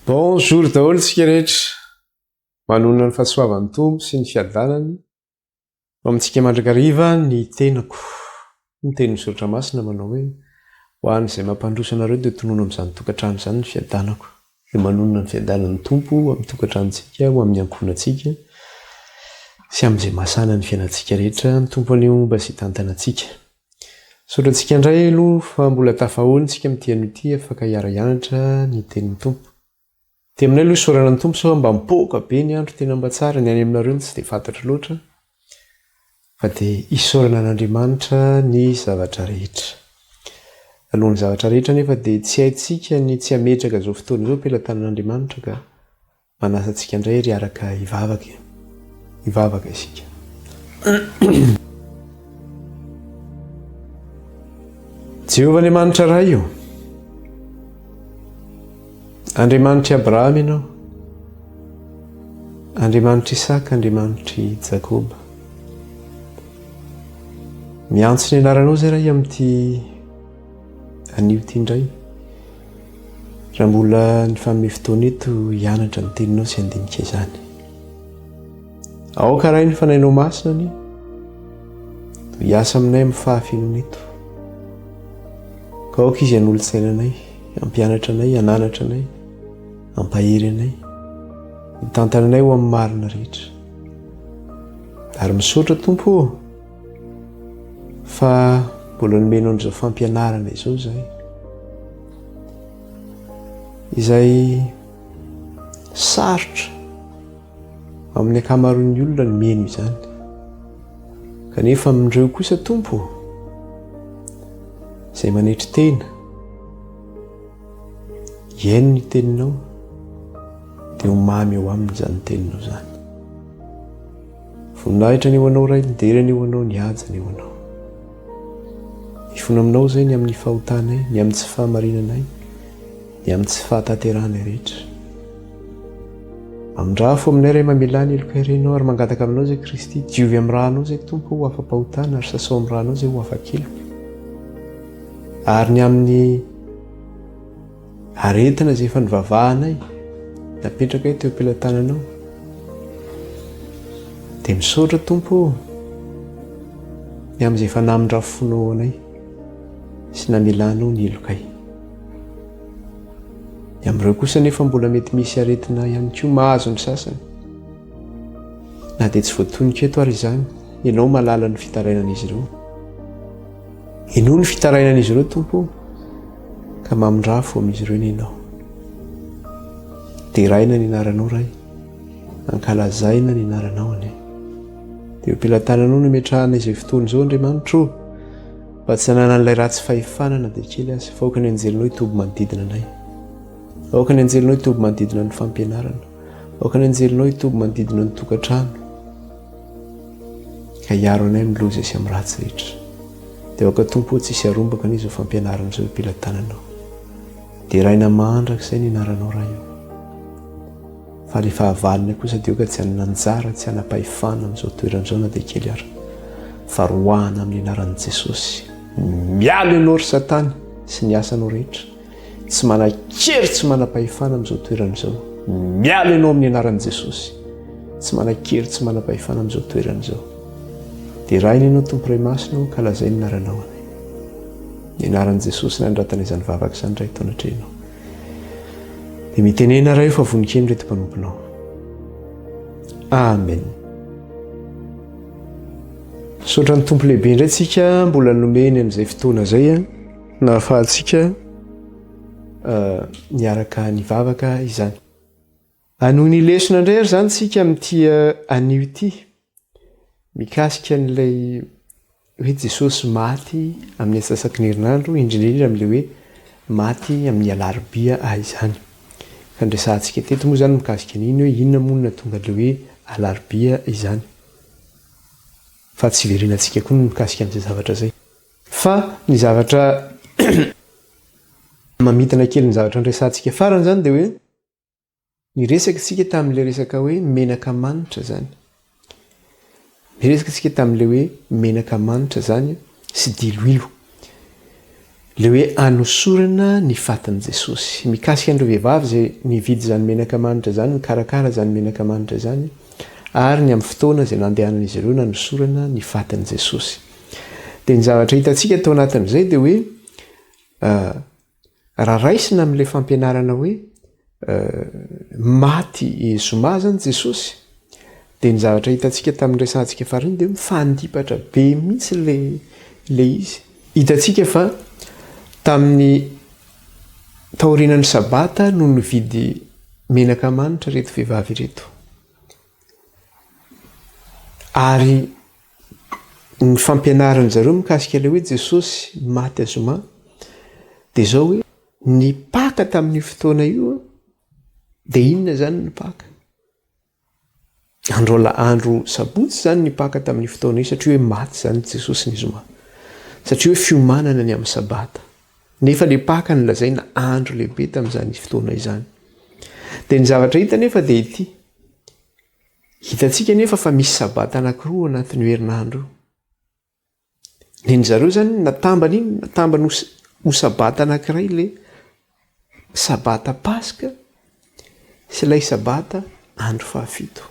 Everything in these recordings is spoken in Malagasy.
Bonjour daholo tsika rehetra, manonona ny fahasoavan'ny tompo sy ny fiadanany amintsika mandrakariva ny tenako. Ny tenin'ny Soratra Masina manao hoe ho an'izay mampandroso anareo dia tonono amin'izany tokantrano izany ny fiadanako. Dia manonona ny fiadanan'ny tompo amin'ny tokantranontsika, ho amin'ny ankohonantsika sy amin'izay mahasana ny fiainantsika rehetra, ny tompo anio momba sy tantanantsika. Soratrantsika indray aloha fa mbola tafaholintsika amin'ity an'ity afaka hiara-hianatra ny tenin'ny tompo. Dia aminay aloha isaorana ny tompo sao mba mipoaka be ny andro tena mba tsara, ny any aminareo tsy dia fantatra loatra, fa dia isaorana an'Andriamanitra ny zavatra rehetra. Alohan'ny zavatra rehetra nefa dia tsy haintsika ny tsy hametraka izao fotoana izao ampelantanan'Andriamanitra ka manasa antsika indray ry araka hivavaka isika. Jehovah Andriamanitra iray io, Andriamanitry Abrahama ianao, Andriamanitry Isaka, Andriamanitry Jakoba. Miantso ny anaranao zay raha amin'ity anio ity indray. Raha mbola ny fanomey fotoana eto hianatra ny teninao sy handinika izany. Aoka raha ny fanahinao masina ny hiasa aminay amin'ny fahafenona eto. Ka aoka izy hanolo-tsainanay, hampianatra anay, hananatra anay, hampahery anay, hitantananay ho amin'ny marina rehetra. Ary misaotra Tompo fa mbola nomenao an'izao fampianarana izao zahay, izay sarotra amin'ny ankamaroan'ny olona ny meno izany, kanefa amin'ireo kosa Tompo izay manetry tena hiaino ny teninao dia ho mamy eo aminy izany teninao izany. Voninahitra ny eo anao ray, midera ny eo anao, ny haja ny eo anao. Hifono aminao izay ny amin'ny fahotanay, ny amin'ny tsy fahamarinanay, ny amin'ny tsy fahatanteranay rehetra. Amindrafo aminay ray mamelany eloka irenao ary mangataka aminao izay Kristy, diovy amin'ny rahanao izay Tompo ho afa-pahotana ary sasao amin'ny rahanao izay ho afa-keloka. Ary ny amin'ny aretina izay efa nivavahanay napetraka teo am-pelantananao dia misaotra Tompo ny amin'izay efa namindrafonao anay sy namelanao ny elokay. Ny amin'ireo kosa nefa mbola mety misy aretina ihany koa mahazo ny sasany, na dia tsy voatonika eto ary izany, ianao malala ny fitarainan'izy ireo. Ino ny fitarainan'izy ireo Tompo ka mamindrafo amin'izy ireo ny ianao. Deraina ny anaranao ray, ankalazaina ny anaranao ane. Dia am-pelantananao no metrahana izay fotoana izao Andriamanitro, mba tsy hanana n'ilay ratsy fahefanana dia kely aza, fa aoka ny anjelinao hitoby manodidina anay, aoka ny anjelinao hitoby manodidina ny fampianarana, aoka ny anjelinao hitoby manodidina ny tokantrano, ka hiaro anay amin'ny loza sy amin'ny ratsy rehetra. Dia aoka Tompo tsy hisy arombaka an'izao fampianarana izao am-pelantananao. Dia raina mandrakizay ny anaranao raha io. Fa rehefa havalina kosa dia aoka tsy hananjara, tsy hanapahefana amin'izao toeran'izao na dia kely ary, fa roahana amin'ny anaran'i Jesosy. Mialo ianao ry Satana sy ny asanao rehetra, tsy manan-kery, tsy manapahefana amin'izao toeran'izao. Mialo ianao amin'ny anaran'i Jesosy, tsy manan-kery, tsy manapahefana amin'izao toeran'izao. Dia raina ianao Tompo Ray Masina ka lazay ny anaranao anay. Ny anaran'i Jesosy nandratana izany vavaka izany ray taona hatrehanao. Dia mitenena ray fa vonikeny reto mpanomponao. Amen. Misaotra ny Tompo lehibe indray tsika mbola nomeny amin'izay fotoana izay na ahafahantsika niaraka nivavaka izany. Anohy ny lesona indray ary izany tsika amin'ity anio ity, mikasika n'ilay hoe Jesosy maty amin'ny asasaky ny herinandro, indrindra amin'ilay hoe maty amin'ny alarobia izany. Ka ndresantsika teto moa izany mikasika n'iny hoe inona moa no nahatonga ilay hoe alarobia izany. Fa tsy verenantsika koa no mikasika amin'izay zavatra izay. Fa ny zavatra mamitana kely ny zavatra ndresantsika farany izany dia hoe niresaka isika tamin'ilay resaka hoe menaka manitra izany. Niresaka isika tamin'ilay hoe menaka manitra izany sy diloilo. le hoe anosorana ny fatin' Jesosy mikasika an'ireo vehivavy zay nividy zany menaka manitra zany nikarakara zany menaka manitra zany ary ny amin'ny fotoana zay nandehanan'izy ireo nanosorana ny fatin' Jesosy. Dia ny zavatra hitantsika tao anatin'izay dia hoe raha raisina amin'ilay fampianarana hoe maty zoma zany Jesosy, dia ny zavatra hitantsika tamin'ny resantsika fariny dia mifandipatra be mihitsy le izy. Hitantsika fa tamin'ny taorinan'ny sabata no nividy menaka manitra reto vehivavy reto, ary ny fampianarany zareo mikasika le hoe Jesosy maty azoma dia zao hoe ny paka tamin'ny fotoana io dia inona zany ny paka? Andro sabotsy zany ny paka tamin'ny fotoana io, satria hoe maty zany Jesosy ny zoma, satria hoe fiomanana ny amin'ny sabata. Nefa le paka ny lazaina andro lehibe tamin'izany fotoana izany. Dia ny zavatra hita nefa dia ity, hitantsika nefa fa misy sabata anankiroa anatin'ny herinandro. Ny zareo zany natambany ho sabata anankiray le sabata Paska sy ilay sabata andro fahafito.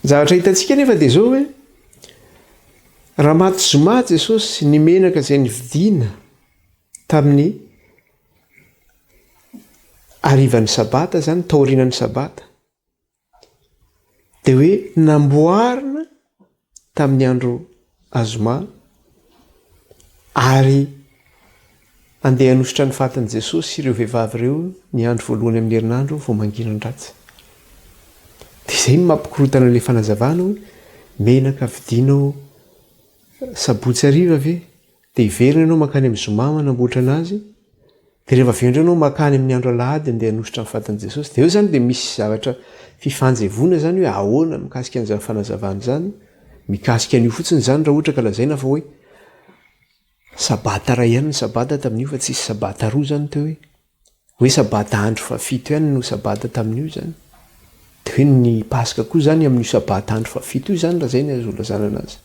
Ny zavatra hitantsika nefa dia zao hoe raha maty zoma Jesosy ny menaka izay nividiana tamin'ny arivan'ny sabata zany, taorinan'ny sabata, dia hoe namboarina tamin'ny andro azoma ary andeha hanositra ny fatin' Jesosy ireo vehivavy ireo ny andro voalohany amin'ny herinandro vao manginan-dratsy. Dia izay no mampikorotana ilay fanazavana hoe menaka vidinao sabotsy hariva ve? Dia iverina ianao makany amin'ny zoma manamboatra anazy, dia rehefa avy eo indray ianao makany amin'ny andro alahady andeha hanositra ny fatin' Jesosy. Dia eo zany dia misy zavatra fifanjevona zany hoe ahoana mikasika an'izany fanazavana zany, mikasika an'io fotsiny zany raha ohatra ka lazaina fa hoe sabata ray ihany ny sabata tamin'io fa tsisy sabata roa zany teo hoe sabata andro fahafito ihany no sabata tamin'io zany. Dia hoe ny Paska koa zany amin'io sabata andro fahafito io zany lazaina azo lazana anazy.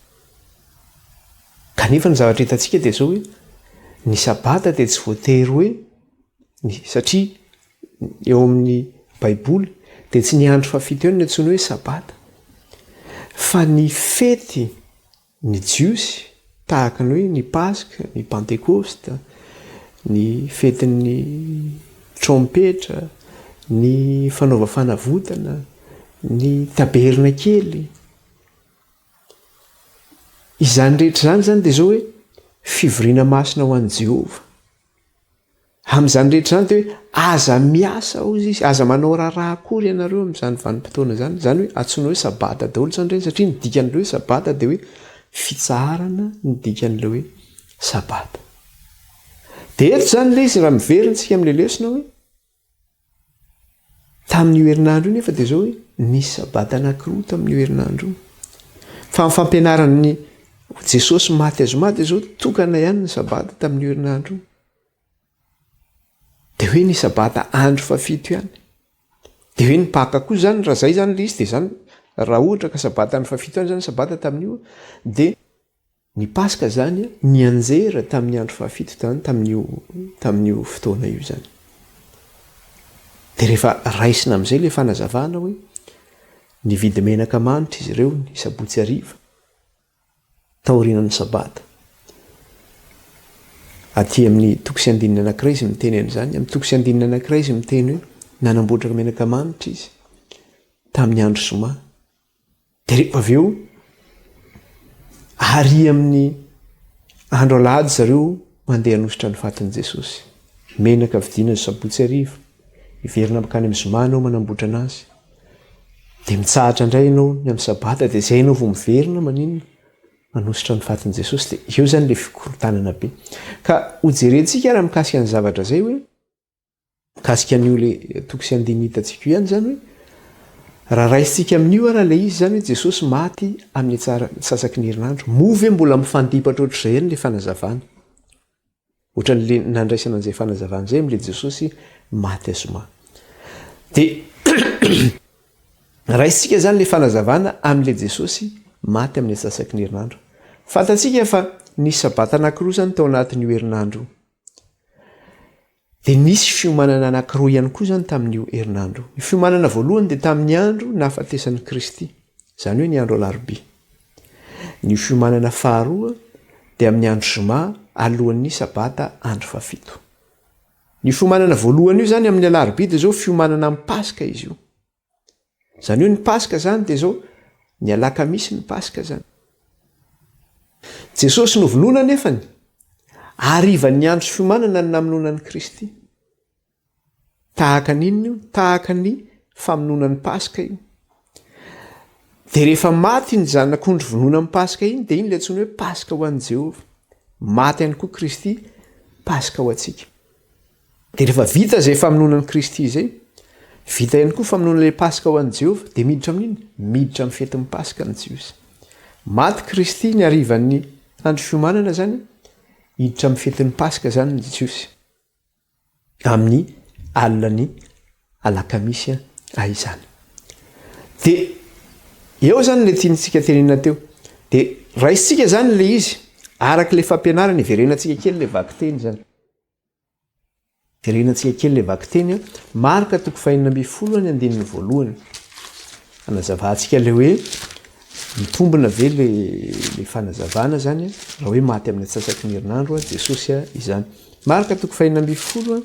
Kanefa ny zavatra hitantsika dia zao hoe ny sabata dia tsy voatery hoe satria eo amin'ny Baiboly dia tsy ny andro fahafito ihany no antsoina hoe sabata, fa ny fety ny jiosy tahaka ny hoe ny Paska, ny Pentekosta, ny fetin'ny trompetra, ny fanaova fanavotana, ny taberna kely, izany rehetra zany dia zao hoe fivoriana masina ho an'i Jehova. Amin'izany rehetra zany dia hoe aza miasa hozy izy, aza manao raharaha akory ianareo amin'izany vanim-potoana zany. Zany hoe antsoina hoe sabata daholo zany ireny, satria ny dikan'ilay hoe sabata dia hoe fitsarana ny dikan'ilay hoe sabata. Dia eto zany ilay izy raha miverintsika amin'ilay lesona hoe tamin'io herinandro io nefa dia zao hoe nisy sabata anankiroa tamin'io herinandro io. Fa amin'ny fampianaran'ny Jesosy maty azoma dia zao tokana ihany ny sabata tamin'io herinandro io. Dia hoe ny sabata andro fahafito ihany. Dia hoe ny paka koa zany raha zay zany ilay izy dia zany raha ohatra ka sabata andro fahafito ihany zany sabata tamin'io, dia ny Paska zany ny anjera tamin'ny andro fahafito zany tamin'io fotoana io zany. Dia rehefa raisina amin'izay ilay fanazavana hoe nividy menaka manitra izy ireo ny sabotsy hariva taorinan'ny sabata. Aty amin'ny toko sy andinina anankiray izy miteny an'izany, amin'ny toko sy andinina anankiray izy miteny hoe nanamboatra menaka manitra izy tamin'ny andro zoma. Dia rehefa avy eo ary amin'ny andro alahady zareo mandeha hanositra ny fatin' Jesosy. Menaka vidiana sabotsy hariva, iverina makany amin'ny zoma ianao manamboatra anazy. Dia mitsahatra indray ianao ny amin'ny sabata, dia izay ianao vao miverina maninona manositra ny fatin' Jesosy. Dia eo zany ilay fikorotanana be. Ka hojerentsika raha mikasika ny zavatra zay hoe mikasika an'io ilay toko sy andinina hitantsika ihany zany hoe raha raisitsika amin'io raha ilay izy zany hoe Jesosy maty amin'ny sasaky ny herinandro, movy mbola mifandipatra ohatr'izay ihany ilay fanazavana. Ohatran'ilay nandraisana an'izay fanazavana izay amin'ilay Jesosy maty azoma. Dia raisitsika zany ilay fanazavana amin'ilay Jesosy maty amin'ny sasaky ny herinandro. Fantatsika fa ny sabata anankiroa zany tao anatin'io herinandro dia nisy fiomanana anankiroa ihany koa zany tamin'io herinandro. Ny fiomanana voalohany dia tamin'ny andro nahafatesan'i Kristy, izany hoe ny andro alarobia. Ny fiomanana faharoa dia amin'ny andro zoma alohan'ny sabata andro fafito. Ny fiomanana voalohany io zany amin'ny alarobia dia zao fiomanana amin'ny Paska izy io. Izany hoe ny Paska zany dia zao ny alakamisy ny Paska zany. Jesosy novonoina nefany arivan'ny andro sy fiomanana ny namononan'i Kristy. Tahaka n'inona io? Tahaka ny famononan'ny Paska io. Dia rehefa maty ny zanak'ondry vonoina amin'ny Paska iny dia iny ilay antsoina hoe Paska ho an'i Jehova. Maty ihany koa Kristy, Paska ho antsika. Dia rehefa vita izay famononan'i Kristy izay, vita ihany koa famonona ilay Paska ho an'i Jehova, dia miditra amin'iny? Miditra amin'ny fetin'ny Paska ny Jiosy. Maty Kristy ny arivan'ny andro fiomanana zany, hiditra amin'ny fetin'ny Paska zany ny Jiosy. Amin'ny alina alakamisy izany. Dia eo zany ilay tiantsika tenena teo. Dia raisitsika zany ilay izy, araka ilay fampianarana, iverenantsika kely ilay vaky teny zany. Iverenantsika kely ilay vaky teny, Marka 4:1. Anazavantsika ilay hoe mitombona ve le fanazavana zany raha hoe maty amin'ny atsasaky ny herinandro Jesosy izany. Marka 4:1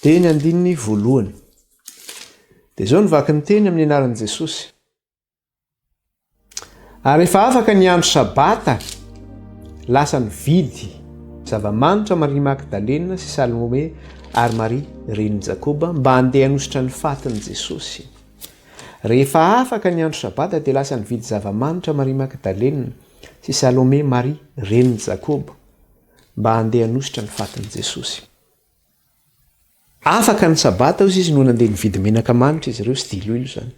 teny 1. Dia zao ny vaky ny teny amin'ny anaran'i Jesosy. Ary rehefa afaka ny andro sabata, lasa nividy zava-manitra Maria Magdalena sy Salome ary Maria renin'i Jakoba mba handeha hanositra ny fatin'i Jesosy. Rehefa afaka ny andro sabata dia lasa nividy zava-manitra Maria Magdalena sy Salome Maria renin'i Jakoba mba handeha hanositra ny fatin'i Jesosy. Afaka ny sabata hozy izy no nandeha nividy menaka manitra izy ireo sy diloilo zany.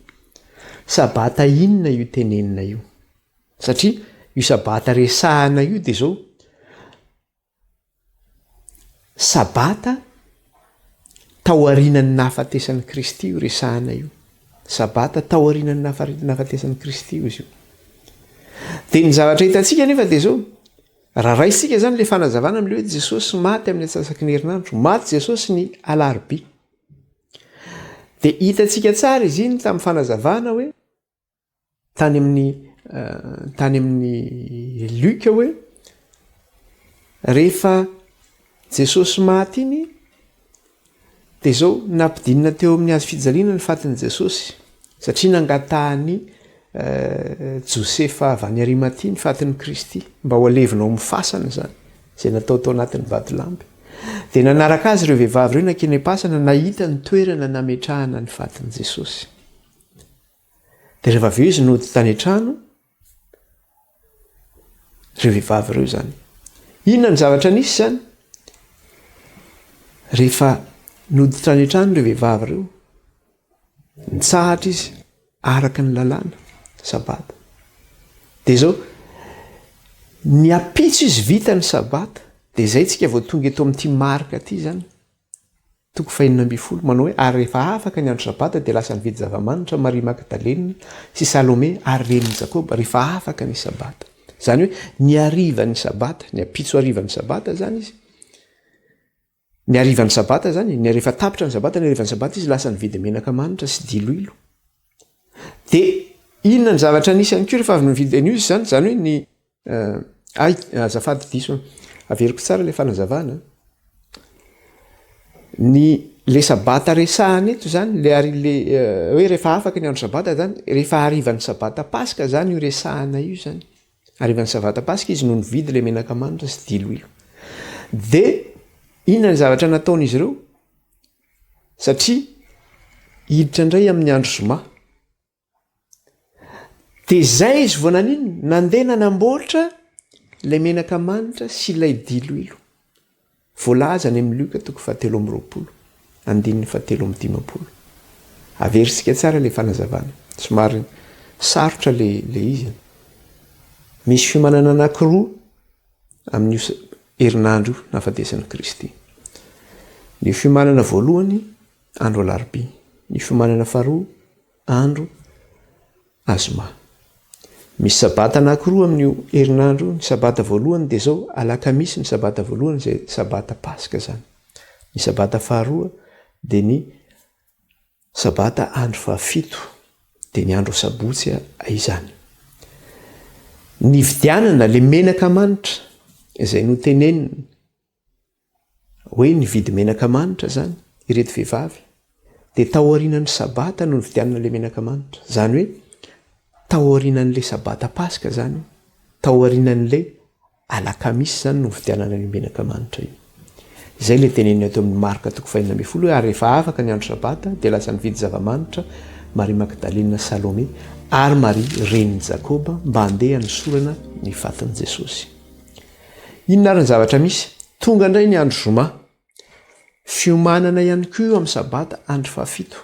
Sabata inona io tenenina io? Satria io sabata resahana io dia zao sabata tao aorian'ny nahafatesan'i Kristy io resahana io. Sabata tao aorian'ny nahafatesan'i Kristy io izy io. Dia ny zavatra hitantsika nefa dia zao, raha raisitsika zany ilay fanazavana amin'ilay hoe Jesosy maty amin'ny atsasaky ny herinandro, maty Jesosy ny alarobia. Dia hitantsika tsara izy iny tamin'ny fanazavana hoe tany amin'ny Luka hoe rehefa Jesosy maty iny dia zao nampidinina teo amin'ny hazo fijaliana ny fatin'i Jesosy, satria nangatahany Josefa avy any Arimatia ny fatin'i Kristy mba ho alevina ao amin'ny fasana zany, izay natao tao anatin'ny vatolampy. Dia nanaraka azy ireo vehivavy ireo nankeny am-pasana, nahita ny toerana nametrahana ny fatin'i Jesosy. Dia rehefa avy eo izy nody tany an-trano, ireo vehivavy ireo zany. Inona ny zavatra nisy zany? Rehefa nody tany an-trano ireo vehivavy ireo, nitsahatra izy araka ny lalàna sabata. Dia zao niapitso izy vita ny sabata. Dia izay tsika vao tonga eto amin'ity Marka ity zany 4:1 manao hoe ary rehefa afaka ny andro sabata dia lasa nividy zava-manitra Maria Magdalena sy Salome ary renin'i Jakoba rehefa afaka ny sabata. Zany hoe ny arivan'ny sabata, ny apitso arivan'ny sabata zany izy. Ny arivan'ny sabata zany, ny rehefa tapitra ny sabata, ny arivan'ny sabata izy lasa nividy menaka manitra sy diloilo. Dia inona ny zavatra nisy ihany koa rehefa avy nividy an'io izy zany, zany hoe ny azafady diso, averiko tsara ilay fanazavana. Le sabata resahana eto zany, hoe rehefa afaka ny andro sabata zany, rehefa arivan'ny sabata Paska zany io resahana io zany. Arivan'ny sabata Paska izy no nividy ilay menaka manitra sy diloilo. Dia inona ny zavatra nataon'izy ireo? Satria hiditra indray amin'ny andro zoma. Dia izay izy vao nanino? Nandeha nanamboatra ilay menaka manitra sy ilay diloilo. Voalaza any amin'ny Luka 7:20, 7:15. Averisika tsara ilay fanazavana. Somary sarotra ilay izy. Misy fiomanana anankiroa amin'ny herinandro nahafatesan'i Kristy. Ny fiomanana voalohany andro alarobia, ny fiomanana faharoa andro azoma. misy sabata anankiroa amin'io herinandro. Ny sabata voalohany dia zao alakamisy ny sabata voalohany zay sabata paska zany. Ny sabata faharoa dia ny sabata andro fahafito dia ny andro sabotsy izany. Ny vidianana le menaka manitra izay no tenenina hoe ny vidy menaka manitra zany ireto vehivavy dia taorian'ny sabata no ny vidianana le menaka manitra. Zany hoe taorian'le sabata paska zany, taorian'le alakamisy zany no vidianana le menaka manitra io. Izay le tenenina eto amin'ny Marka 4:20 ary rehefa afaka ny andro sabata dia lasa nividy zava-manitra Maria Magdalena, Salome ary Maria reniny Jakoba mba handeha nisorana ny fatin'i Jesosy. Inona ary ny zavatra misy? Tonga indray ny andro zoma. Fiomanana ihany koa io amin'ny sabata andro fahafito.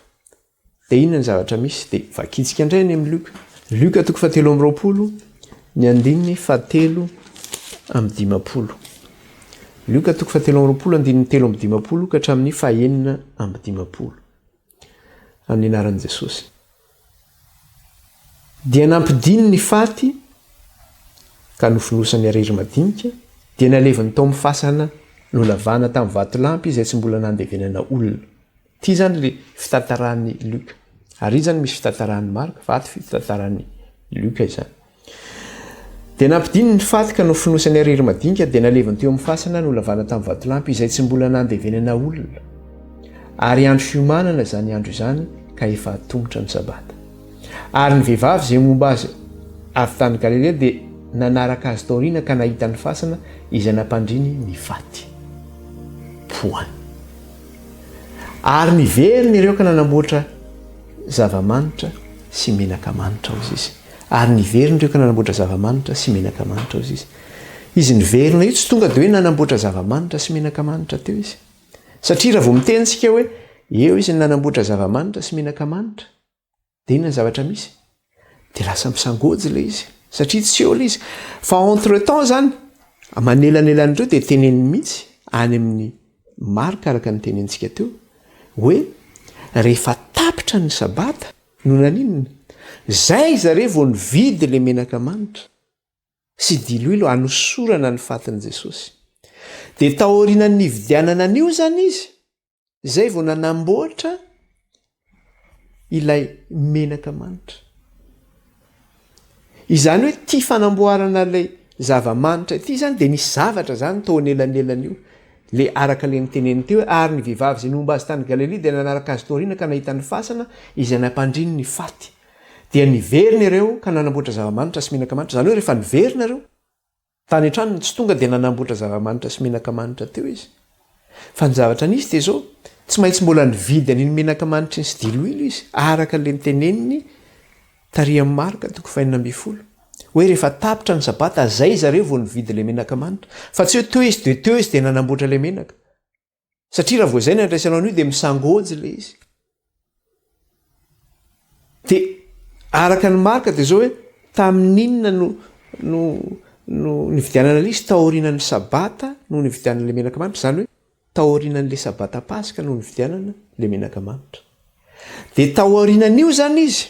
Dia inona ny zavatra misy? Dia vakitsika indray ny amin'ny Luka 7:20, ny andininy 7:20. Luka 7:20, andininy 7:20 ka hatramin'ny 9:20. Amin'ny anaran'i Jesosy. Dia nampidiny ny faty ka nofonosany arery madinika dia naleviny tao amin'ny fasana nolavana tamin'ny vatolampy izay tsy mbola nandevenana olona. Ty zany le fitantaran'ny Luka. Ary zany misy fitantaran'ny Marka, vaty fitantaran'ny Luka izany. Dia nampidiny ny faty ka nofonosany arery madinika dia naleviny teo amin'ny fasana nolavana tamin'ny vatolampy izay tsy mbola nandevenana olona. Ary andro fiomanana zany andro izany ka efa tongotra ny sabata. Ary ny vehivavy izay momba azy avy tany Galilea dia nanaraka azy taoriana ka nahita ny fasana izay nampandriny ny faty. Poany. Ary niveriny ireo ka nanamboatra zava-manitra sy menaka manitra hozy izy. Ary niveriny ireo ka nanamboatra zava-manitra sy menaka manitra hozy izy. Izy niverina io tsy tonga dia hoe nanamboatra zava-manitra sy menaka manitra teo izy. Satria raha vao mitentsika hoe eo izy nanamboatra zava-manitra sy menaka manitra, dia inona ny zavatra misy? Dia lasa misangojy ilay izy. Satria tsy eo ilay izy. Fa entre temps zany, manelanelan'ireo dia teneniny mihitsy any amin'ny Marka araka ny tenentsika teo hoe rehefa tapitra ny sabata no naninona. Zay zareo vao nividy le menaka manitra sy diloilo anosorana ny fatin'i Jesosy. Dia taorian'ny vidianana an'io zany izy, zay vao nanamboatra ilay menaka manitra. Izany hoe tia fanamboarana ilay zava-manitra ity zany dia nisy zavatra zany tao anelan'elan'io. Le araka le niteneny teo hoe ary ny vehivavy izay nomba azy tany Galilea dia nanaraka azy taoriana ka nahita ny fasana izay nampandriny ny faty. Dia niverina ireo ka nanamboatra zava-manitra sy menaka manitra. Zany hoe rehefa niverina ireo tany an-trano tsy tonga dia nanamboatra zava-manitra sy menaka manitra teo izy. Fa ny zavatra nisy dia zao tsy maintsy mbola nividy an'iny menaka manitra sy diloilo izy araka le niteneniny tary amin'ny Marka 4:20 hoe rehefa tapitra ny sabata zay zareo vao nividy le menaka manitra. Fa tsy hoe teo izy dia nanamboatra le menaka. Satria raha vao zay ny andraisanao an'io dia misangojy le izy. Dia araka ny Marka dia zao hoe tamin'inona no nividianana le izy taorianan'ny sabata no nividianana le menaka manitra. Zany hoe taorianan'le sabata paska no nividianana le menaka manitra. Dia taorianan'io zany izy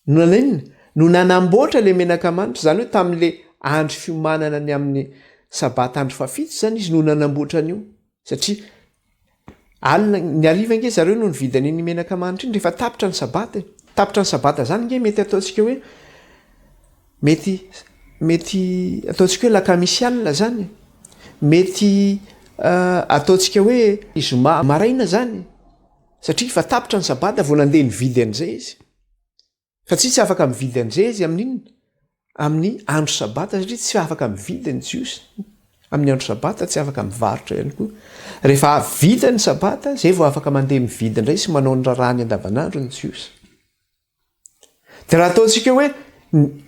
no nanenina no nanamboatra le menaka manitra. Zany hoe tamin'le andro fiomanana ny amin'ny sabata andro fahafito zany izy no nanamboatra an'io. Satria alina ny ariva nge zareo no nividy an'iny menaka manitra iny rehefa tapitra ny sabata. Tapitra ny sabata zany nge mety ataontsika hoe mety ataontsika hoe lakamisy alina zany. Mety ataontsika hoe zoma maraina zany. Satria fa tapitra ny sabata vao nandeha nividy an'izay izy. Fa tsy afaka mividy an'izay izy amin'ny andro sabata satria tsy afaka mividy ny jiosy. Amin'ny andro sabata tsy afaka mivarotra ihany koa. Rehefa vita ny sabata zay vao afaka mandeha mividy indray sy manao ny rarahany andavanandro ny jiosy. Dia raha ataontsika hoe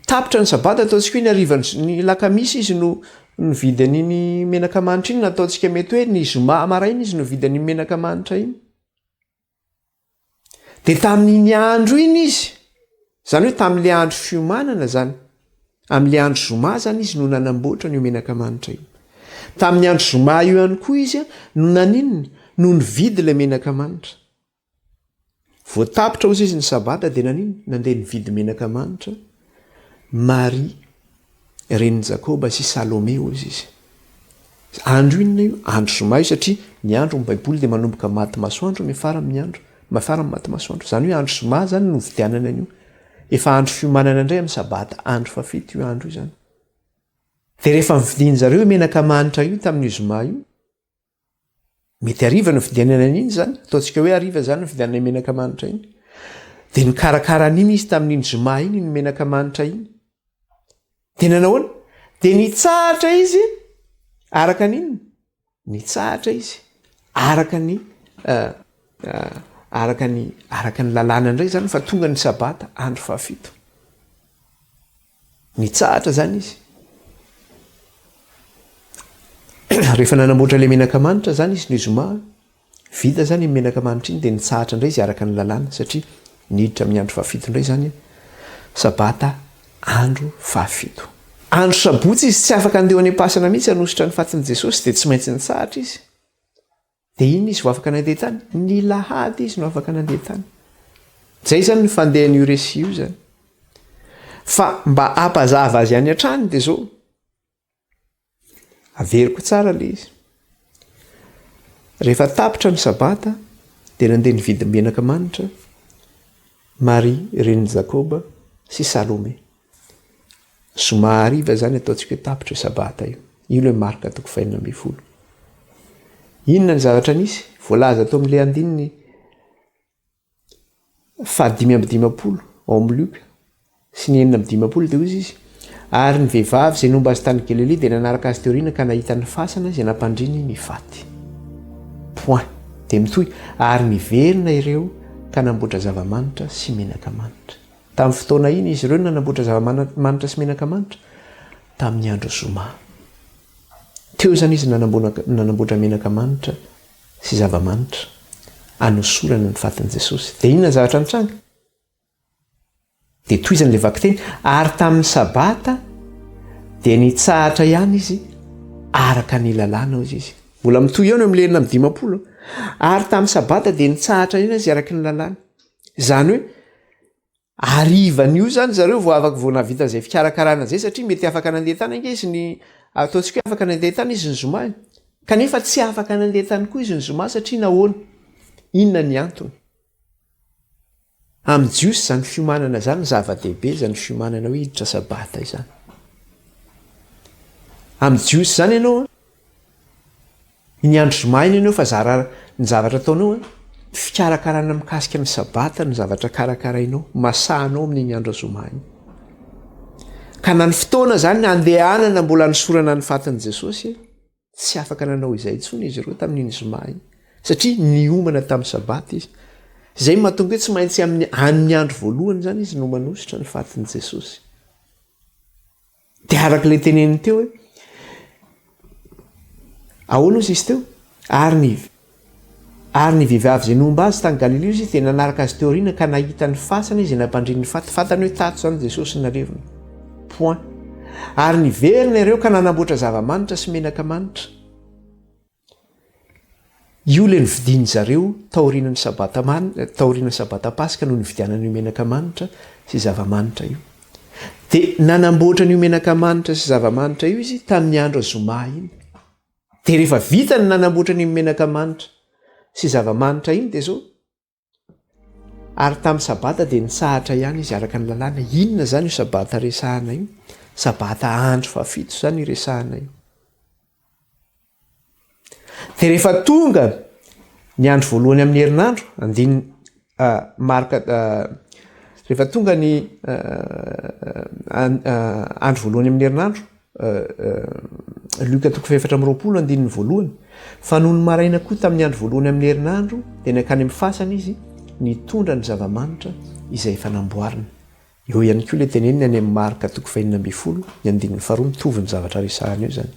tapitra ny sabata ataontsika hoe ny arivan'ny lakamisy izy no nividy an'iny menaka manitra iny, na ataontsika mety hoe ny zoma maraina izy no vidy an'iny menaka manitra iny. Dia tamin'iny andro iny izy, zany hoe tamin'le andro fiomanana zany, amin'le andro zoma zany izy no nanamboatra ny menaka manitra iny. Tamin'ny andro zoma io ihany koa izy no naninona no nividy le menaka manitra. Vao tapitra hozy izy ny sabata dia naninona nandeha nividy menaka manitra Maria reniny Jakoba sy Salome ozy izy. Andro inona io? Andro zoma io satria ny andro ny baiboly dia manomboka maty masoandro mafara amin'ny andro mafara amin'ny maty masoandro. Zany hoe andro zoma zany no vidianana an'io. Efa andro fiomanana indray amin'ny sabata, andro fafito io andro io zany. Dia rehefa mividiany zareo menaka manitra io tamin'io zoma io, mety ariva no vidianana an'iny zany, ataontsika hoe ariva zany no vidianana menaka manitra iny. Dia nikarakara an'iny izy tamin'iny zoma iny ny menaka manitra iny. Dia nanahoana? Dia nitsahatra izy araka n'inona? Nitsahatra izy araka ny lalàna indray zany fa tonga ny sabata andro fafito. Nitsahatra zany izy. Rehefa nanamboatra ilay menaka manitra zany izy ny zoma, vita zany menaka manitra iny dia nitsahatra indray izy araka ny lalàna satria niditra amin'ny andro fafito indray zany sabata andro fafito. Andro sabotsy izy tsy afaka andeha any am-pasana mihitsy hanositra ny fatin'i Jesosy dia tsy maintsy nitsahatra izy. Dia iny izy ho afaka nandeha tany? Ny lahady izy no afaka nandeha tany. Zay zany ny fandehan'io resi io zany. Fa mba hampazava azy any an-trany dia zao. Averiko tsara le izy. Rehefa tapitra ny sabata dia nandeha nividy menaka manitra Maria reniny Jakoba sy Salome. Zoma hariva zany ataontsika hoe tapitra sabata io. Io ilay marika 4:20. Inona ny zavatra nisy? Voalaza atao amin'ilay andininy 5:20 ao amin'ny Luka sy ny 4:20 dia hozy izy. Ary ny vehivavy izay nomba azy tany Galilea dia nanaraka azy teoriana ka nahita ny fasana izay nampandriny ny faty. Point. Dia mitohy ary niverina ireo ka namboatra zava-manitra sy menaka manitra. Tamin'ny fotoana iny izy ireo nanamboatra zava-manitra sy menaka manitra tamin'ny andro zoma. Teo zany izy nanamboatra menaka manitra sy zava-manitra anosorana ny fatin'i Jesosy. Dia inona ny zavatra nitranga? Dia toizany ilay vaky teny, ary tamin'ny sabata dia nitsahatra ihany izy araka ny lalàna hozy izy. Mbola mitohy eo no amin'ilay 4:20. Ary tamin'ny sabata dia nitsahatra ihany izy araka ny lalàna. Zany hoe arivan'io zany zareo vao afaka vao navita izay fikarakarana zay satria mety afaka nandeha tany ange izy ny ataontsika hoe afaka nandeha tany izy ny zoma. Kanefa tsy afaka nandeha tany koa izy ny zoma satria nahoana? Inona ny antony? Amin'ny jiosy zany fiomanana zany zava-dehibe zany fiomanana hoe hiditra sabata izany. Amin'ny jiosy zany ianao ny andro zoma iny ianao fa zara ny zavatra ataonao fikarakarana mikasika ny sabata ny zavatra karakarainao masahanao amin'ny andro zoma iny. Ka na ny fotoana zany andehanana mbola nisorana ny fatin'i Jesosy tsy afaka nanao izay intsony izy ireo tamin'iny zoma iny satria niomana tamin'ny sabata izy. Zay mahatonga hoe tsy maintsy amin'ny andro voalohany zany izy no manositra ny fatin'i Jesosy. Dia arak'ilay teneniny teo hoe ahoana ozy izy teo? Ary ny vehivavy izay nomba azy tany Galilea izy dia nanaraka azy teoriana ka nahita ny fasana izy nampandriny ny faty. Fantany hoe tato zany Jesosy narevina. Point. Ary niverina ireo ka nanamboatra zava-manitra sy menaka manitra. Io ilay nividiany zareo taorian'ny sabata Pasika no nividianany menaka manitra sy zava-manitra io. Dia nanamboatra ny menaka manitra sy zava-manitra io izy tamin'ny andro zoma iny. Dia rehefa vita ny nanamboatra ny menaka manitra sy zava-manitra iny dia zao. Ary tamin'ny sabata dia nitsahatra ihany izy araka ny lalàna. Inona zany io sabata resahana io? Sabata andro fafito zany resahana io. Dia rehefa tonga ny andro voalohany amin'ny herinandro, rehefa tonga ny andro voalohany amin'ny herinandro, Luka 4:20, fa noho ny maraina koa tamin'ny andro voalohany amin'ny herinandro dia nakany amin'ny fasana izy nitondra ny zava-manitra izay efa namboarina. Eo ihany koa ilay teneniny any amin'ny Marka 4:20 mitovy ny zavatra resahana io zany.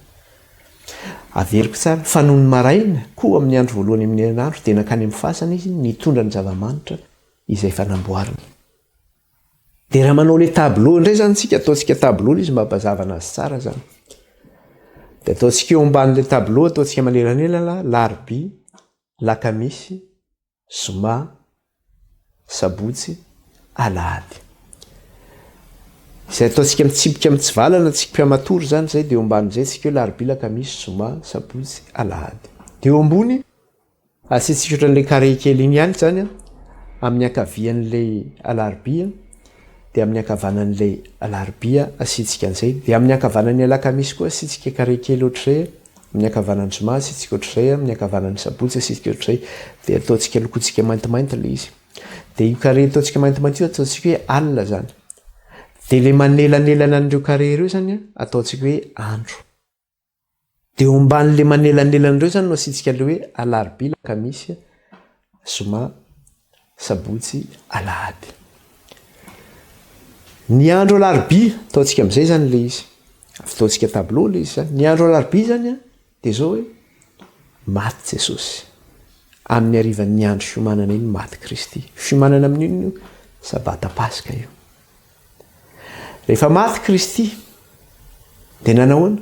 Averiko tsara, fa noho ny maraina koa amin'ny andro voalohany amin'ny herinandro dia nakany amin'ny fasana izy nitondra ny zava-manitra izay efa namboarina. Dia raha manao ilay tableau indray zany tsika, ataontsika tableau izy mba hampazavana azy tsara zany. Dia ataontsika eo ambanin'ilay tableau, ataontsika manelanelana larobia, lakamisy, zoma, sabotsy, alahady. izay ataontsika mitsipika mitsivalana tsika mpiamatory zany zay de eo amban'izay tsika hoe larobia lakamisy zoma sabotsy alahady de eo ambony asitsika ohatran'le carré kely iny ihany zany amin'ny akavian'lay alarobia de amin'ny akavanan'lay alarobia asitsika an'izay de amin'ny akavanan'ny alakamisy koa asitsika carré kely ohatr'izay amin'ny akavanan'ny zoma asitsika ohatr'izay amin'ny akavanan'ny sabotsy asitsika ohatr'izay de ataontsika lokontsika maintimainty le izy de io carré ataontsika maintimainty io ataontsika hoe alina zany de le manelanelana an'ireo carré ireo zany ataontsika hoe andro de eo amban'le manelanelanaireo zany no asitsika le hoe alarobia lakamisy zoma sabotsy alahady ny andro alarobia ataontsika am'izay zany le izy fitaontsika tableau le izy zany ny andro alarobia zany de zao hoe maty Jesosy amin'ny arivan'ny andro fiomanana iny maty Kristy fiomanana amin'iny io sabata paska io rehefa maty Kristy de nanahoana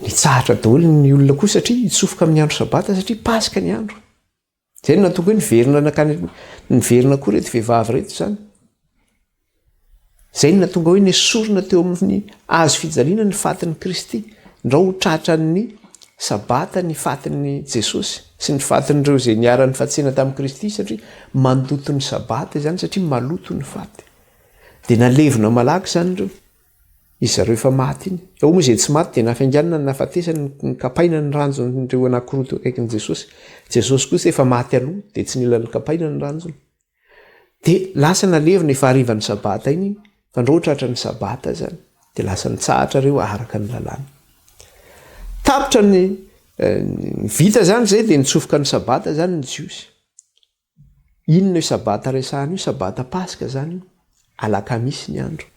nitsahatra daholo ny olona koa satria hitsofoka amin'ny andro sabata satria paska ny andro zay no natonga hoe niverina koa reto vehivavy reto zany zay no natonga hoe nesorona teo amin'ny azo fijaliana ny fatin'ny Kristy ndra ho tratran'ny sabata ny fatin'ny Jesosy sy ny fatin'ireo zay niara-ny fatsena tamin'i Kristy satria mandoto ny sabata zany satria maloto ny faty de nalevina malaky zany ireo izareo efa maty iny ao moa zay tsy maty de nafainganina ny nafatesany ny kapaina ny ranjon'ireo anankiroa teo akaikin'i Jesosy kosa efa maty aloha de tsy nila ny kapaina ny ranjony de lasa nalevina efa arivan'ny sabata iny fa ndra tratra ny sabata zany de lasa nitsahatra reo araka ny lalàna tapitra ny vita zany zay de nitsofoka ny sabata zany ny jiosy inona io sabata resahana io sabata paska zany io alakamisy ny andro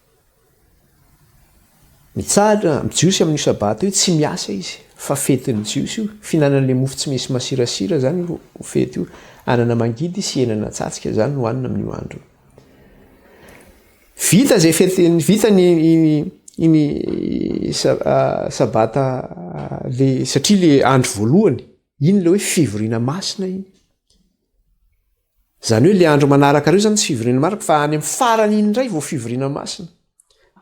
mitsahatra jiosy amin'io sabata io tsy miasa izy fa fetin'ny jiosy io finanan'le mofo tsy misy masirasira zany io fety io anana mangidy sy enana tsatsika zany no hanina amin'io andro vita zay fety vita iny sabata le satria le andro voalohany iny le hoe fivoriana masina iny zany hoe le andro manaraka reo zany tsy fivoriana maraka fa any amin'ny farany iny indray vao fivoriana masina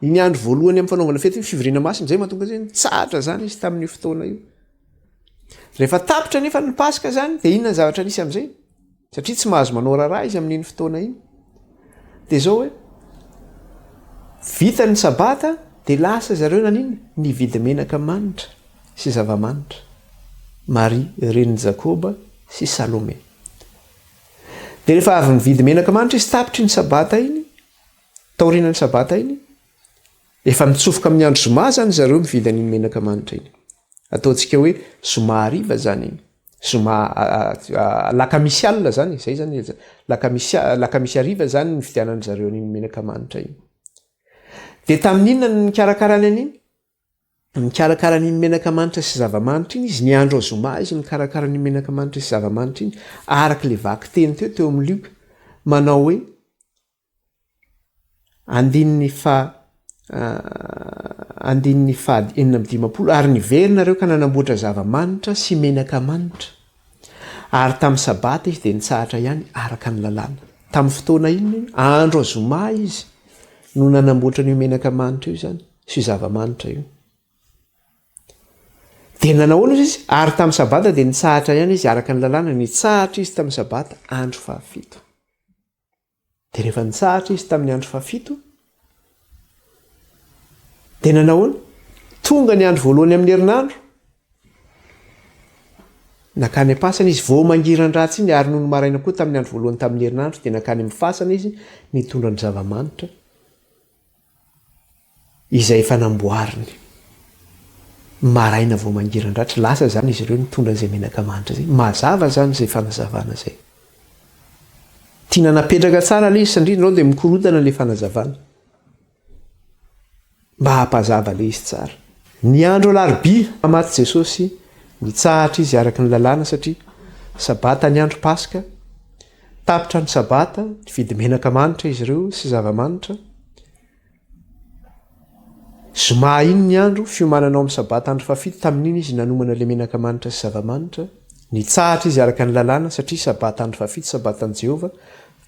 iny andro voalohany amin'ny fanaovana fety fivoriana masina zay mahatonga zay nitsahatra zany izy tamin'io fotoana io rehefa tapitra nefa ny paska zany de inona ny zavatra nisy am'izay satria tsy mahazo manao raharaha izy amin'iny fotoana iny de zao hoe vita ny sabata de lasa zareo nanina nividy menaka manitra sy zava-manitra Maria reniny Jakoba sy Salome de rehefa avy nividy menaka manitra izy tapitry ny sabata iny taorianany sabata iny efa mitsofoka amin'ny andro zoma zany zareo mividy an'iny menaka manitra iny ataontsika hoe zoma hariva zany iny zoma lakamisy alina zany zay zany lakamisy hariva zany ny vidianany zareo an'iny menaka manitra iny de tamin'inona ny nikarakarany an'iny nikarakarany menaka manitra sy zava-manitra iny izy ny andro zoma izy nikarakarany menaka manitra sy zava-manitra iny araka le vaky teny teo amin'ny lioka manao hoe andininy fady 650 ary niverina reo ka nanamboatra zava-manitra sy menaka manitra ary tamin'ny sabata izy de nitsahatra ihany araka ny lalàna tamin'ny fotoana iny andro zoma izy no nanamboatra n'io menaka manitra io zany sy zava-manitra io de nanahoana izy ary tamin'ny sabata de nitsahatra ihany izy araka ny lalàna nitsahatra izy tamin'ny sabata andro 7 de rehefa nitsahatra izy tamin'ny andro 7 de nanahoana tonga ny andro voalohany amin'ny herinandro nakany am-pasana izy vao mangiran-dratsy iny ary noho ny maraina koa tamin'ny andro voalohany tamin'ny herinandro de nakany amin'ny fasana izy nitondra ny zava-manitra izay efa namboariny maraina vao mangiran-dratra lasa zany izy ireo nitondra an'izay menaka manitra zay mazava zany zay fanazavana zay tiana napetraka tsara le izy sandrinao de mikorotana le fanazavana mba hampazava le izy tsara ny andro alarobia maty Jesosy nitsahatra izy araka ny lalàna satria sabata ny andro paska tapitra ny sabata nividy menaka manitra izy ireo sy zava-manitra zoma iny ny andro fiomananao amin'ny sabata andro 7 tamin'iny izy nanomana le menaka manitra sy zava-manitra nitsahatra izy araka ny lalàna satria sabata andro 7 sabatan'i Jehova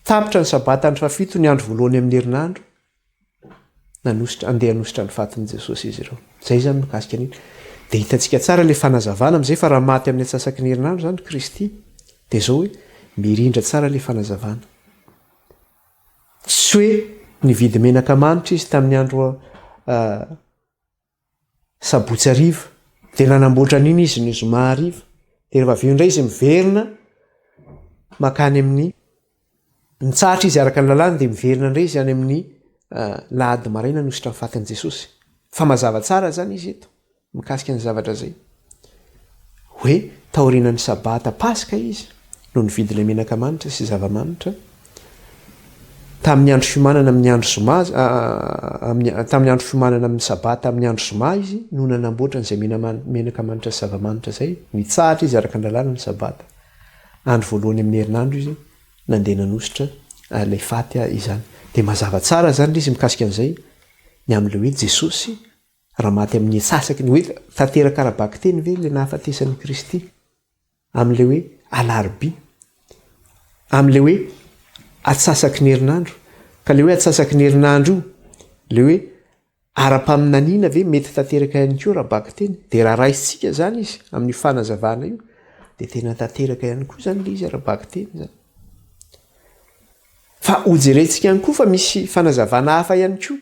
tapitra ny sabata andro fafito ny andro voalohany amin'ny herinandro andeha hanositra ny fatiny Jesosy izy ireo. Zay zany mikasika an'iny. Dia hitantsika tsara le fanazavana amin'izay fa raha maty amin'ny atsasaky ny herinandro zany Kristy dia zao hoe mirindra tsara le fanazavana. Tsy hoe nividy menaka manitra izy tamin'ny andro sabotsy hariva dia nanamboatra an'iny izy ny zoma hariva dia rehefa avy eo indray izy miverina makany amin'ny nitsahatra izy araka ny lalàna dia miverina indray izy any amin'ny lahady maraina nositra ny fatin'i Jesosy. Fa mazava tsara zany izy eto mikasika ny zavatra zay hoe taorian'ny sabata paska izy no nividy le menaka manitra sy zava-manitra tamin'ny andro fiomanana amin'ny andro zoma tamin'ny andro fiomanana amin'ny sabata amin'ny andro zoma izy no nanamboatra n'izay menaka manitra sy zava-manitra zay mitsahatra izy araka ny lalàna ny sabata. Andro voalohany amin'ny herinandro izy nandeha nanositra ilay faty izany. Dia mazava tsara zany izy mikasika an'izay ny amin'ilay hoe Jesosy raha maty amin'ny atsasaky ny hoe tanteraka arabaky teny ve le nahafatesan'i Kristy amin'ilay hoe alarobia amin'ilay hoe atsasaky ny herinandro ka le hoe atsasaky ny herinandro io le hoe ara-paminaniana ve mety tanteraka ihany koa rabaky teny dia raha raisitsika zany izy amin'ny fanazavana io dia tena tanteraka ihany koa zany le izy arabaky teny zany. Fa hojerentsika ihany koa fa misy fanazavana hafa ihany koa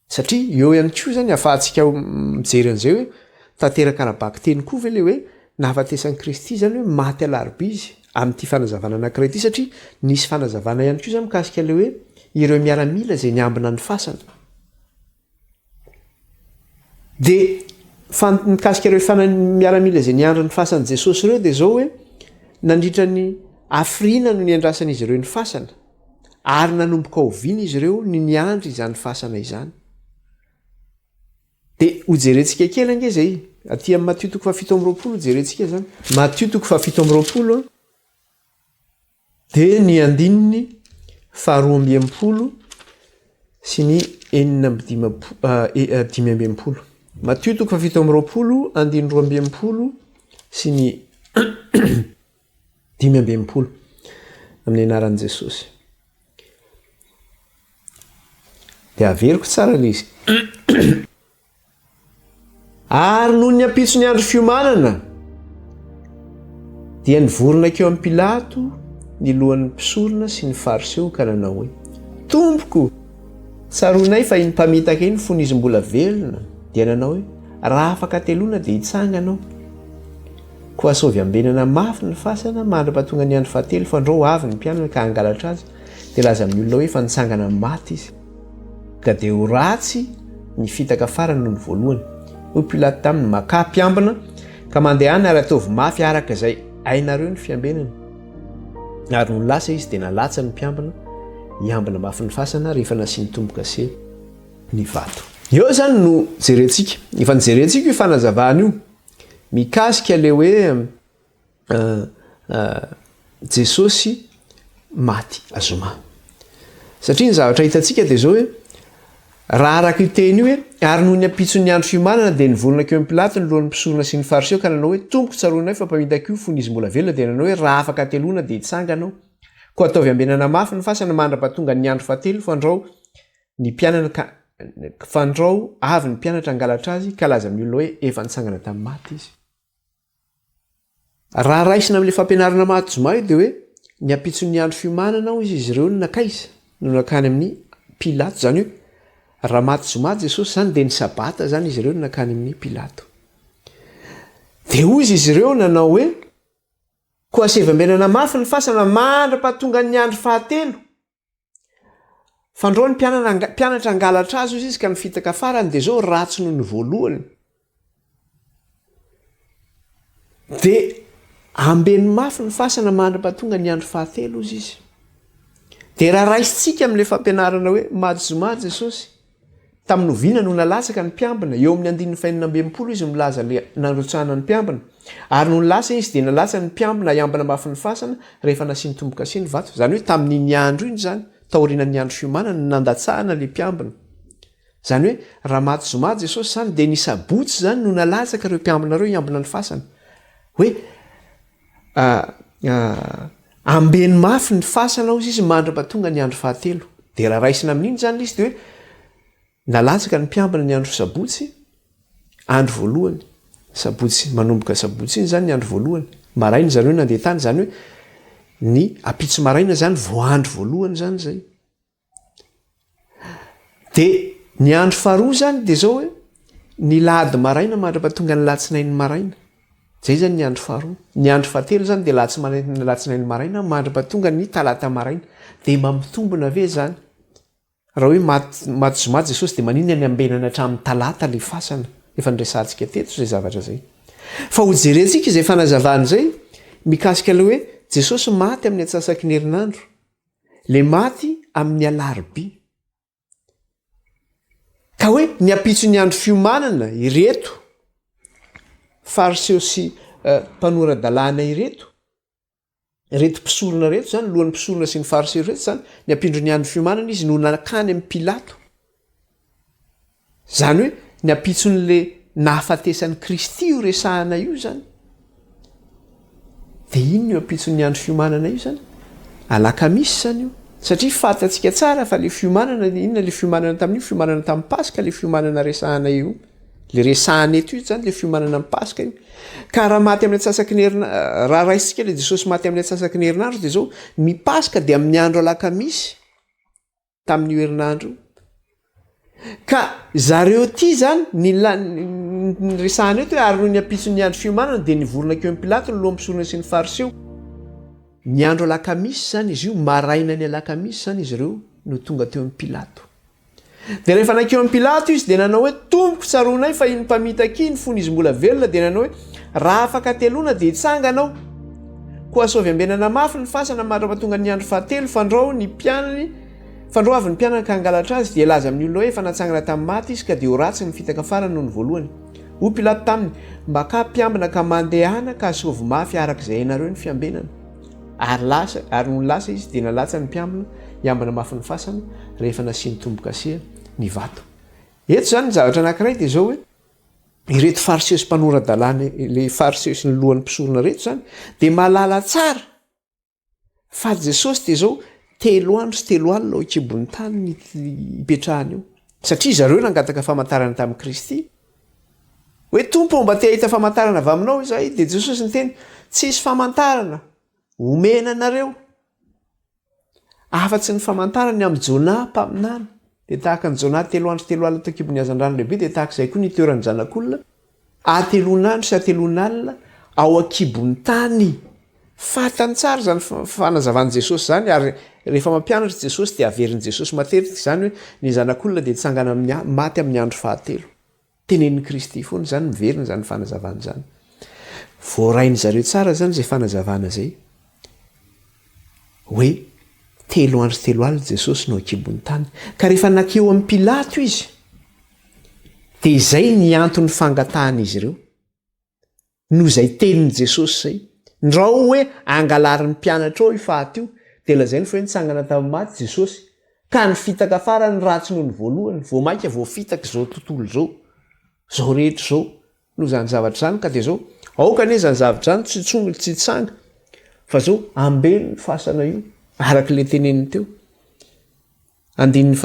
satria eo ihany koa zany ahafahantsika mijery an'izay hoe tanteraka arabaky teny koa ve le hoe nahafatesan'i Kristy zany hoe maty alarobia izy amin'ity fanazavana anankiray ity satria nisy fanazavana ihany koa zany mikasika le hoe ireo miaramila izay niambina ny fasana. Dia mikasika ireo miaramila izay niandry ny fasan'i Jesosy ireo dia zao hoe nandritra ny afriana no niandrasan'izy ireo ny fasana ary nanomboka oviana izy ireo ny niandry izany fasana izany. Dia hojerentsika kely ange zay aty amin'ny Matthieu 7:20 hojerentsika zany. Matthieu 7:20 dia ny 2:12 sy ny 5:20. Matthieu 7:20, 2:12 sy ny 5:20 amin'ny anaran'i Jesosy. Dia averiko tsara le izy. Ary noho ny ampitso ny andro fiomanana dia nivorona keo amin'ny Pilato ny lohan'ny mpisorona sy ny fariseo ka nanao hoe tompoko tsaroanay fa iny mpamitaka iny fony izy mbola velona. Dia nanao hoe raha afaka teloana dia hitsanganao koa asovy ambenana mafy ny fasana mandra-pahatonga ny andro fahatelo fa andreo avy ny mpianana ka hangalatra azy dia laza amin'ny olona hoe fa nitsangana maty izy ka dia ho ratsy ny fitaka farany noho ny voalohany. Hoy Pilato taminy maka mpiambina ka mandehana ary ataovy mafy araka izay hainareo ny fiambenana. Ary no lasa izy dia nalatsa ny mpiambina hiambina mafy ny fasana rehefa nasiany tombo-kase ny vato. Eo zany no jerentsika efa nijerentsika io fanazavana io mikasika le hoe Jesosy maty azoma. Satria ny zavatra hitantsika dia zao hoe raha araka io teny io hoe ary noho ny ampitson'ny andro fiomanana dia nivolona keo amin'ny Pilato ny lohan'ny mpisorona sy ny fariseo ka nanao hoe tompoko tsaroanay fa mpamitaka io fony izy mbola velona. Dia nanao hoe raha afaka teloana dia hitsanganao koa ataovy ambenana mafy ny fasana mandra-pahatonga ny andro fahatelo fandrao ny mpianana fandrao avy ny mpianatra hangalatra azy ka laza amin'ny olona hoe efa nitsangana tamin'ny maty izy. Raha raisina amin'ilay fampianarana maty zoma io dia hoe ny ampitson'ny andro fiomanana ao izy ireo no nakaiza no nakany amin'ny Pilato zany hoe raha maty zoma Jesosy zany dia ny sabata zany izy ireo no nakany amin'ny Pilato. Dia hoy izy ireo nanao hoe koa asevy ambenana mafy ny fasana mandra-pahatonga ny andro fahatelo fandrao ny mpianatra hangalatra azy izy ka nifitaka farany dia zao ratsy noho ny voalohany. Dia ambeny mafy ny fasana mandra-pahatonga ny andro fahatelo izy izy. Dia raha raisitsika amin'ilay fampianarana hoe maty zoma Jesosy tamin'ny oviana no nalatsaka ny mpiambina eo amin'ny 5:20 izy milaza le nanrotsahana ny mpiambina ary no nilasa izy dia nalatsa ny mpiambina hiambina mafy ny fasana rehefa nasiany tombo-kase ny vato. Zany hoe tamin'iny andro iny zany taorianany andro fiomanana ny nandatsahana le mpiambina. Zany hoe raha maty zoma Jesosy zany dia ny sabotsy zany no nalatsaka ireo mpiambina ireo hiambina ny fasana hoe ambeny mafy ny fasana ozy izy mandra-patonga ny andro fahatelo dia raha raisina amin'iny zany izy de hoe nalatsaka ny mpiambina ny andro sabotsy andro voalohany sabotsy manomboka sabotsy iny zany ny andro voalohany maraina zany hoe nandeha tany zany hoe ny apitso maraina zany voandro voalohany zany zay de ny andro faharoa zany de zao hoe ny lady maraina mandra-patonga ny latsinainy maraina zay zany ny andro faharoa ny andro fahatelo zany de latsinainy maraina mandra-patonga ny talata maraina de mamitombona ave zany raha hoe maty zomaty jesosy de maninona ny ambenana hatramin'ny talata le fasana efa nresantsika teto zay zavatra zay fa ho jerentsika izay fanazavany zay mikasika le hoe jesosy maty amin'ny atsasaky ny herinandro le maty amin'ny alarobia ka hoe ny apitso ny andro fiomanana ireto fariseo sy mpanoradalàna ireto mpisorona reto zany lohan'ny mpisorona sy ny fariseo reto zany ny ampindro ny andro fiomanana izy no nakany amin'ny pilato zany hoe ny apitson'le nahafatesan'ny kristy io resahana io zany de ino io apitson'ny andro fiomanana io zany alakamisy zany io satria fatatsika tsara fa le fiomanana inona le fiomanana tamin'io fiomanana tamin'ny paska le fiomanana resahana io le resahana eto io zany le fiomanana amin'ny paska io ka raha maty amin'ny atsasaky ny raha raisitsika le jesosy maty amin'ny atsasaky ny herinandro de zao ny paska de amin'ny andro alakamisy tamin'io herinandro ka zareo ty zany ny resahana eto hoe ary noho ny apitson'ny andro fiomanana de nivorona keo amin'ny pilato ny loha mpisorona sy ny fariseo ny andro alakamisy zany izy io maraina ny alakamisy zany izy ireo no tonga teo amin'ny pilato de rehefa nakeo amin'ny pilato izy de nanao hoe tomboko tsaronay fa iny mpamitaka iny fony izy mbola velona de nanao hoe raha afaka telona de hitsanganao koa sovy ambenana mafy ny fasana mandra-patonga ny andro fahatelo fandrao ny mpianany fandrao avy ny mpianana ka angalatra azy de laza amin'ny olona hoe efa natsangana tamin'ny maty izy ka de ho ratsy ny fitaka farany noho ny voalohany ho pilato taminy mba ka mpiambina ka mandehana ka sovy mafy arak'izay ianareo ny fiambenana ary no lasa izy de nalatsa ny mpiambina iambina mafy ny fasana rehefa nasiany tombo-kasia ny vato eto zany ny zavatra anankiray de zao hoe ireto fariseo sy mpanoradalàna le fariseo sy ny lohan'ny mpisorona reto zany de malala tsara fa jesosy de zao telo andro sy telo alina ho ikibon'ny tany ny ipetrahany io satria zareo nangataka famantarana tamin'ny kristy hoe tompo mba te ahita famantarana avy aminao izay de jesosy ny teny tsisy famantarana omena anareo afa-tsy ny famantarany amin'ny jona mpaminany de tahaka ny jona telo andro telo alina takibony azan-drano lehibe de tahaka izay koa ny toeran'ny zanak'olona atelonandro sy atelonalina ao akibon'ny tany fatany tsara zany fanazavany jesosy zany ary rehefa mampianatra jesosy de averin'i jesosy matetika zany hoe ny zanak'olona de tsangana maty amin'ny andro fahatelo tenenin'ny kristy foana zany miverina zany fanazavana zany voarainy zareo tsara zany zay fanazavana zay hoe telo andro telo alina jesosy no akibon'ny tany ka rehefa nakeo amin'ny pilato izy de izay ny antony fangatahana izy ireo no zay tenin'i jesosy zay ndrao hoe angalarin'ny mpianatra ao ifaty io de lazainy fa hoe nitsangana tamin'ny maty jesosy ka ny fitaka farany ratsy noho ny voalohany voamaika voafitaka zao tontolo zao rehetra zao no zany zavatra zany ka de zao aoka ne zany zavatra zany tsy tsongolo tsy tsanga fa zao ambelo ny fasana io arak'le teneniny teo andininy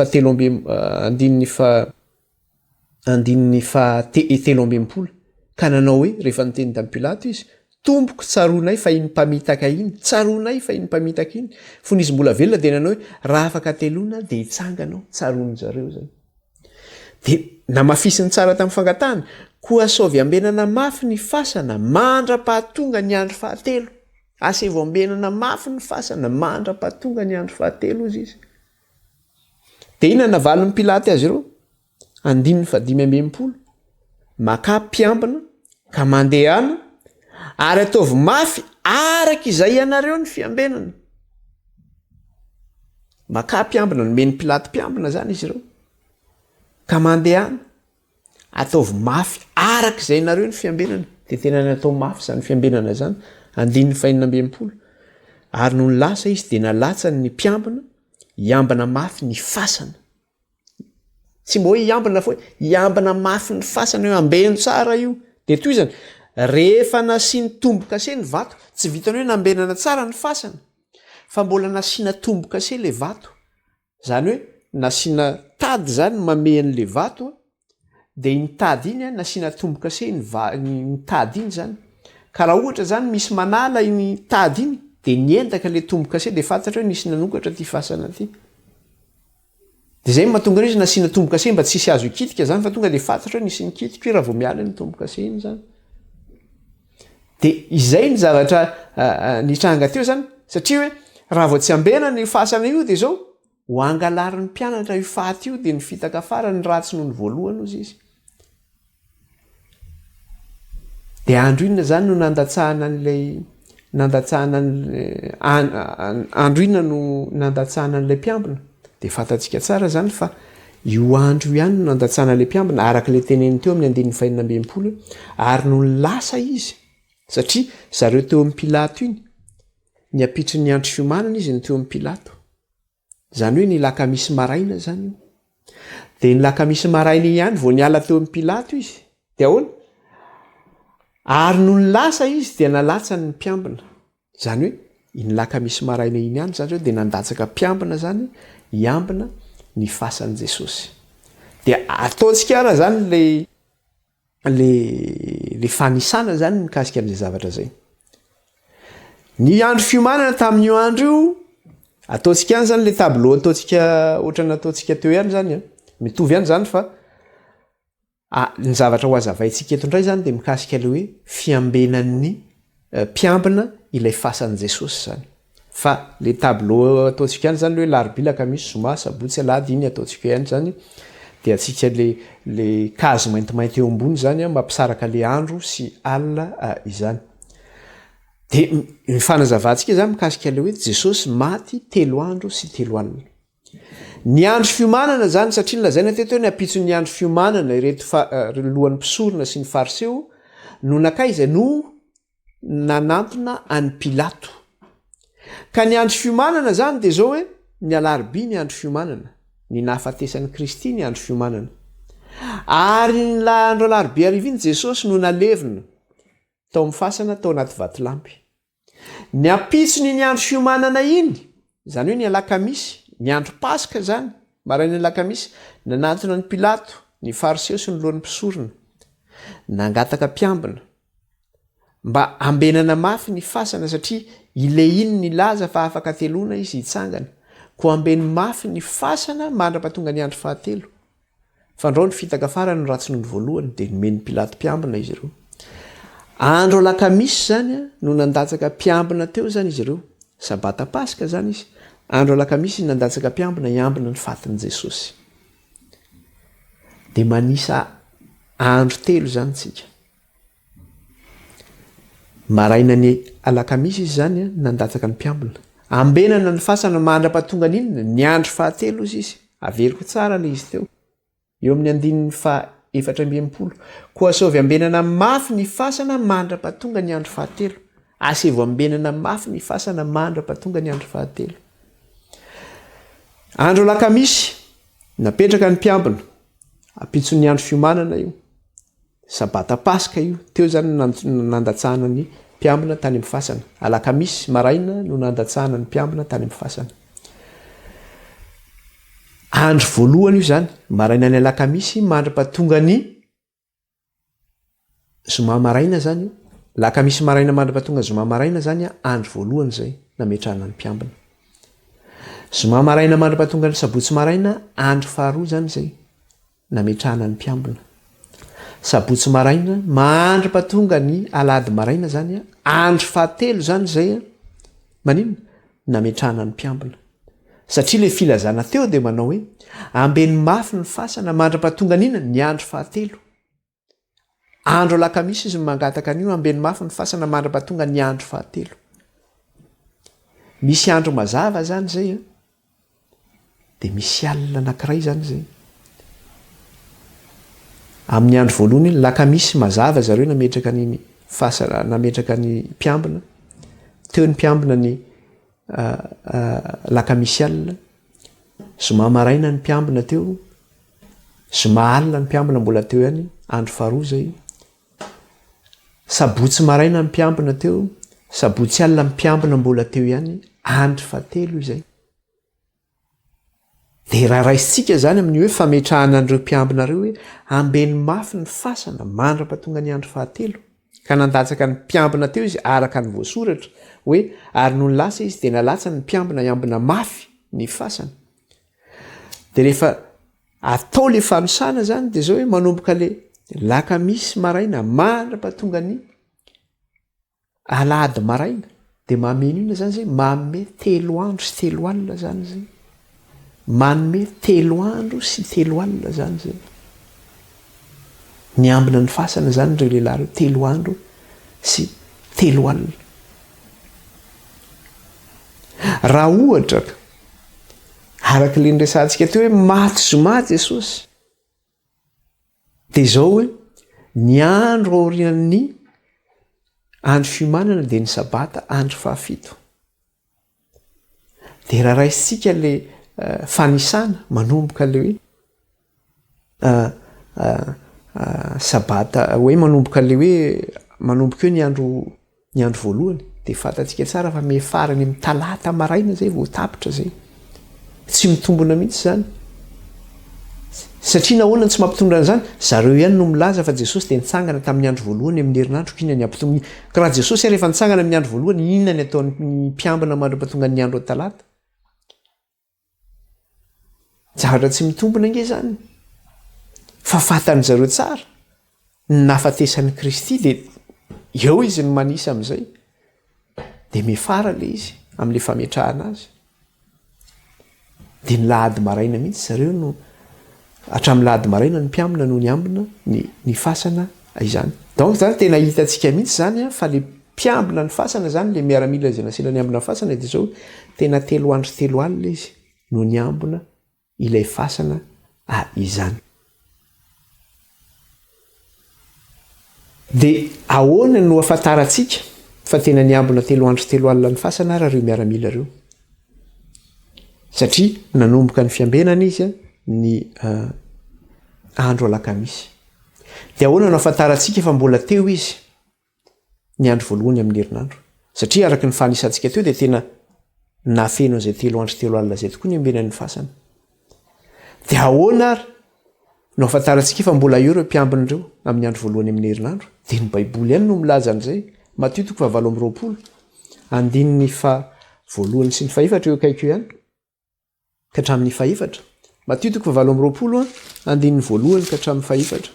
telo ambempolo ka nanao hoe rehefa niteny tamin'ny pilato izy tomboko tsaronay fa iny mpamitaka iny tsaronay fa iny mpamitaka iny fony izy mbola velona de nanao hoe raha afaka telona de hitsanganao tsaron'ny zareo zany de namafisiny tsara tamin'ny fangatahana koa saovy ambenana mafy ny fasana mandra-pahatonga ny andro fahatelo asevo ambenana mafy ny fasana mandra-pahatonga ny andro fahatelo izy izy de ina navalon'ny pilaty azy ireo andininy fa 5 maka mpiambina ka mandehana ary ataovy mafy araka izay ianareo ny fiambenana maka mpiambina nomeny pilaty mpiambina zany izy ireo ka mandehana ataovy mafy araka izay ianareo ny fiambenana de tena ny atao mafy zany fiambenana zany andininy fa 5 ary no ny lasa izy de nalatsa ny mpiambina iambina mafy ny fasana tsy mba hoe iambina fa hoe iambina mafy ny fasana io ambeno tsara io de toy zany rehefa nasiany tombo-kase ny vato tsy vitany hoe nambenana tsara ny fasana fa mbola nasiana tomboka se le vato zany hoe nasiana tady zany mamean'le vato de nytady iny a nasiana tomboka se ny tady iny zany ka raha ohatra zany misy manala iny tady iny de niendaka le tomboka se de fantatra hoe nisy nanokatra ty fasana ty de zay mahatonga izy nasiana tomboka se mba tsisy azo ikitika zany fa tonga de fantatra hoe nisy nikitika hoe raha vao miala ny tomboka se iny zany de izay ny zavatra nitranga teo zany satria hoe raha vao tsy ambena ny fasana io de zao ho angalary ny mpianatra io faty io de ny fitaka fara ny ratsy noho ny voalohany ozy izy de andro inona zany no nandatsahana andro inona no nandatsahana an'lay mpiambina de fantatsika tsara zany fa io andro ihany no nandatsahana le mpiambina araka le teneny teo amin'ny 1920 ary no lasa izy satria zareo teo amin'ny Pilato iny ny apitry ny andro fiomanana izy ny teo amin'ny Pilato zany hoe ny lakamisy maraina zany io de ny lakamisy maraina ihany vao niala teo amin'ny Pilato izy de ahoana ary no lasa izy de nalatsa ny mpiambina zany hoe iny lakamisy maraina iny ihany zany hoe de nandatsaka mpiambina zany hiambina ny fasan'i Jesosy de ataontsika raha zany le fanisana zany mikasika amin'izay zavatra zay ny andro fiomanana tamin'io andro io ataontsika ihany zany le tableau ataontsika ohatrany ataontsika teo ihany zany mitovy ihany zany fa ny zavatra ho azavaintsika eto indray zany de mikasika le hoe fiambenan'ny mpiambina ilay fasan'i Jesosy zany fa le tableau ataontsika ihany zany hoe larbilaka misy zoma sabotsy alady iny ataontsika ihany zany de atsika le kazo maintimainty eo ambony zany mampisaraka le andro sy alina izany de ny fanazavantsika zany mikasika le hoe Jesosy maty 3 andro sy 3 alina ny andro fiomanana zany satria nolazaina teto hoe ny apitso ny andro fiomanana ireto lohan'ny mpisorona sy ny fariseo no nakaiza no nanantona any Pilato ka ny andro fiomanana zany de zao hoe ny alarobia ny andro fiomanana ny nahafatesan'ny Kristy ny andro fiomanana ary ny andro alarobia ariva iny Jesosy no nalevina tao amin'ny fasana tao anaty vatolampy ny apitsony ny andro fiomanana iny zany hoe ny alakamisy ny andro paska zany maraina ny alakamisy nanantona ny Pilato ny fariseo sy ny lohan'ny mpisorona nangataka mpiambina mba ambenana mafy ny fasana satria ile iny ny laza fa afaka telona izy hitsangana ko ambeny mafy ny fasana mandra-pahatonga ny andro fahatelo fandrao ny fitaka fara no ratsy noho ny voalohany de nomeny Pilato mpiambina izy ireo andro alakamisy zany no nandatsaka mpiambina teo zany izy ireo sabata paska zany izy andro alakamisy nandatsaka mpiambina hiambina ny fatin'i Jesosy de manisa andro 3 zany tsika maraina ny alakamisy izy zany nandatsaka ny mpiambina ambenana ny fasana mandra-pahatonga n'inona ny andro fahatelo izy averiko tsara le izy teo eo amin'ny 420 koa sovy ambenana mafy ny fasana mandra-pahatonga ny andro fahatelo asevo ambenana mafy ny fasana mandra-pahatonga ny andro fahatelo andro lakamisy napetraka ny mpiambina apitsony andro fiomanana io sabata paska io teo zany nandatsahana ny mpiambina tany amin'ny fasana alakamisy maraina no nandatsahana ny mpiambina tany amin'ny fasana andro voalohany io zany maraina ny alakamisy mandra-pahatonga ny zoma maraina zany io lakamisy maraina mandra-pahatonga zoma maraina zany andro voalohany zay nametrahana ny mpiambina zoma maraina mandra-pahatonga ny sabotsy maraina andro faharoa zany zay nametrahana ny mpiambina sabotsy maraina mandra-pahatonga ny alady maraina zany andro fahatelo zany zay manino nametrahana ny mpiambina satria le filazana teo de manao hoe ambeny mafy ny fasana mandra-pahatonga n'ina ny andro fahatelo andro alakamisy izy mangataka an'io ambeny mafy ny fasana mandra-pahatonga ny andro fahatelo misy andro mazava zany zay de misy alina anankiray zany zay amin'ny andro voalohany iny lakamisy mazava zareo nametraka ny fasana nametraka ny mpiambina teo ny mpiambina ny lakamisy alina zoma maraina ny mpiambina teo zoma alina ny mpiambina mbola teo ihany andro faharoa zay sabotsy maraina ny mpiambina teo sabotsy alina mpiambina mbola teo ihany andro fahatelo izay dia raha raisitsika zany amin'ny hoe fametrahana an'ireo mpiambina reo hoe ambeny mafy ny fasana mandra-pahatonga ny andro fahatelo ka nandatsaka ny mpiambina teo izy araka ny voasoratra hoe ary noho ny lasa izy dia nalatsa ny mpiambina iambina mafy ny fasana dia rehefa atao le fanosana zany dia zao hoe manomboka le lakamisy maraina mandra-pahatonga ny alady maraina dia mameno ina zany zay manome 3 andro sy 3 alina zany zay manome 3 andro sy 3 alina zany zay ny ambina ny fasana zany reo lehilahy reo 3 andro sy 3 alina raha ohatra ka araka le nyresantsika teo hoe maty zoma Jesosy dia zao hoe ny andro aorian'ny andro fiomanana dia ny sabata andro fahafito dia raha raisitsika le fanisana manomboka le hoe sabata hoe manomboka le hoe manomboka eo ny andro voalohany dia fantatsika tsara fa mefarany amin'ny talata maraina zay vao tapitra zay tsy mitombona mihitsy zany satria nahoana tsy mampitondra an'izany zareo ihany no milaza fa Jesosy dia nitsangana tamin'ny andro voalohany amin'ny herinandro ka inona ny ampitominy ka raha Jesosy rehefa nitsangana amin'ny andro voalohany inona ny ataon'ny mpiambina mandra-pahatonga ny andro talata zavatra tsy mitombona nge zany fa fantany zareo tsara ny nafatesan'ny Kristy dia eo izy no manisa amin'izay dia mefara le izy amin'le fametrahana azy dia ny lahady maraina mihitsy zareo no hatramin'ny lahady maraina ny mpiambina no ny ambina ny fasana izany donc zany tena hitantsika mihitsy zany fa le mpiambina ny fasana zany le miaramila izay nasina ny ambina fasana dia zao tena 3 andro 3 alina izy no ny ambina ilay fasana izany dia ahoana no afantarantsika fa tena ny ambina 3 andro 3 alina ny fasana raha reo miaramila reo satria nanomboka ny fiambenana izy ny andro alakamisy dia ahoana no afantarantsika fa mbola teo izy ny andro voalohany amin'ny herinandro satria araka ny fanisantsika teo dia tena nafeno an'izay 3 andro 3 alina zay tokoa ny ambenan'ny fasana dia ahoana ary no afantarantsika fa mbola eo reo mpiambin'ireo amin'ny andro voalohany amin'ny herinandro dia ny baiboly ihany no milaza an'izay Matthieu 7:20 andininy fa voalohany sy ny fahefatra eo akaiko ihany ka hatramin'ny fahefatra Matthieu 7:20 andininy voalohany ka hatramin'ny fahefatra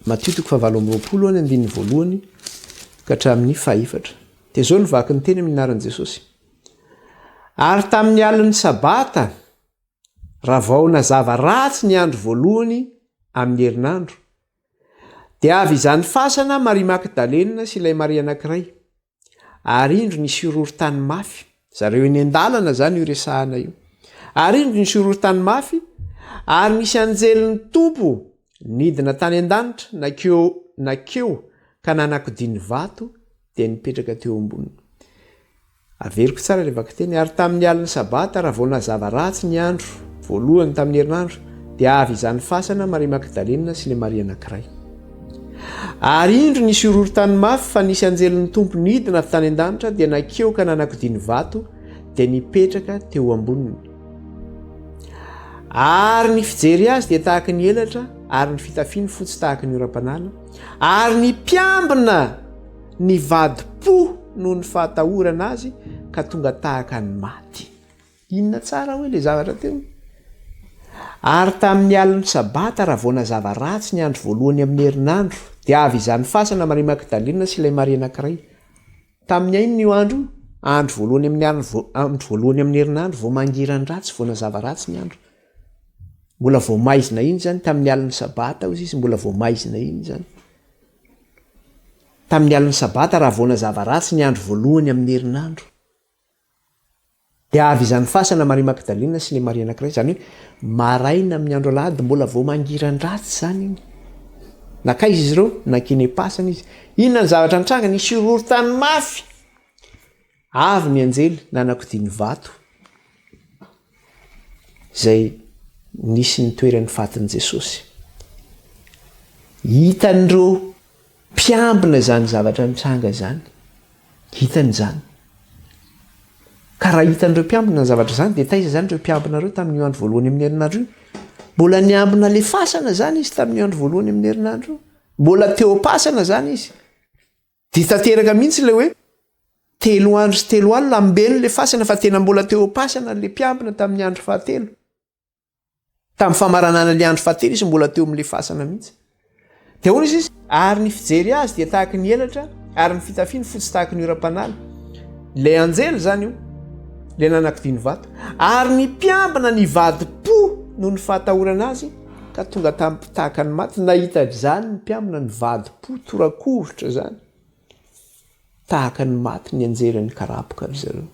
Matthieu 7:20 andininy voalohany ka hatramin'ny fahefatra dia zao ny vaky ny teny amin'ny anaran'i Jesosy ary tamin'ny alin'ny sabata raha vao nazava ratsy ny andro voalohany amin'ny herinandro dia avy izany fasana Maria Magdalena sy ilay Maria anankiray ary indro nisy horohorontany mafy zareo eny an-dalana zany io resahana io ary indro nisy horohorontany mafy ary misy anjelin'ny tompo nidina tany an-danitra nakeo ka nanakodiany vato dia nipetraka teo amboniny averiko tsara le vaky teny ary tamin'ny alin'ny sabata raha vao nazava ratsy ny andro voalohany tamin'ny herinandro dia avy izany fasana Maria Magdalena sy ilay Maria anankiray ary indro nisy horohorontany mafy fa nisy anjelin'ny tompo nidina tany an-danitra dia nakeo ka nanakodiany vato dia nipetraka teo amboniny ary ny fijery azy dia tahaka ny elatra ary ny fitafiany fotsy tahaka ny oram-panala ary ny mpiambina ny vadi-po noho ny fahatahorana azy ka tonga tahaka ny maty inona tsara hoe le zavatra teo ary tamin'ny alin'ny sabata raha vao nazava ratsy ny andro voalohany amin'ny herinandro dia avy izany fasana Maria Magdalena sy ilay Maria anankiray tamin'ny aino io andro voalohany amin'ny herinandro vao mangiran-dratsy vao nazava ratsy ny andro mbola vao maizina iny zany tamin'ny alin'ny sabata ozy izy mbola vao maizina iny zany tamin'ny alin'ny sabata raha vao nazava ratsy ny andro voalohany amin'ny herinandro dia avy izany fasana Maria Magdalena sy ilay Maria anankiray zany hoe maraina amin'ny andro alahady mbola vao mangiran-dratsy zany iny nakaiza izy ireo nakeny pasana izy inona ny zavatra nitranga nisy horohorontany mafy avy ny anjely nanakodiany vato zay nisy ny toeran'ny fatin'i Jesosy hitan'ireo mpiambina zany zavatra nitranga zany hitan'izany ka raha hitan'ireo mpiambina ny zavatra zany dia taiza zany ireo mpiambinareo tamin'ny andro voalohany amin'ny herinandro io mbola niambina le fasana zany izy tamin'ny andro voalohany amin'ny herinandro mbola teo pasana zany izy dia tanteraka mihitsy le hoe 3 andro sy 3 alina ambeny le fasana fa tena mbola teo pasana le mpiambina tamin'ny andro fahatelo tamin'ny famaranana le andro fahatelo izy mbola teo amin'le fasana mihitsy dia hoana izy ary ny fijery azy dia tahaka ny elatra ary ny fitafiany fotsy tahaka ny ora-panala le anjely zany io le nanakidiny vato ary ny mpiambina ny vadi-po noho ny fahatahorana azy ka tonga tampitahaka ny maty nahita zany ny mpiambina ny vadi-po torakovotra zany tahaka ny maty ny anjery ny karapoka ry zareo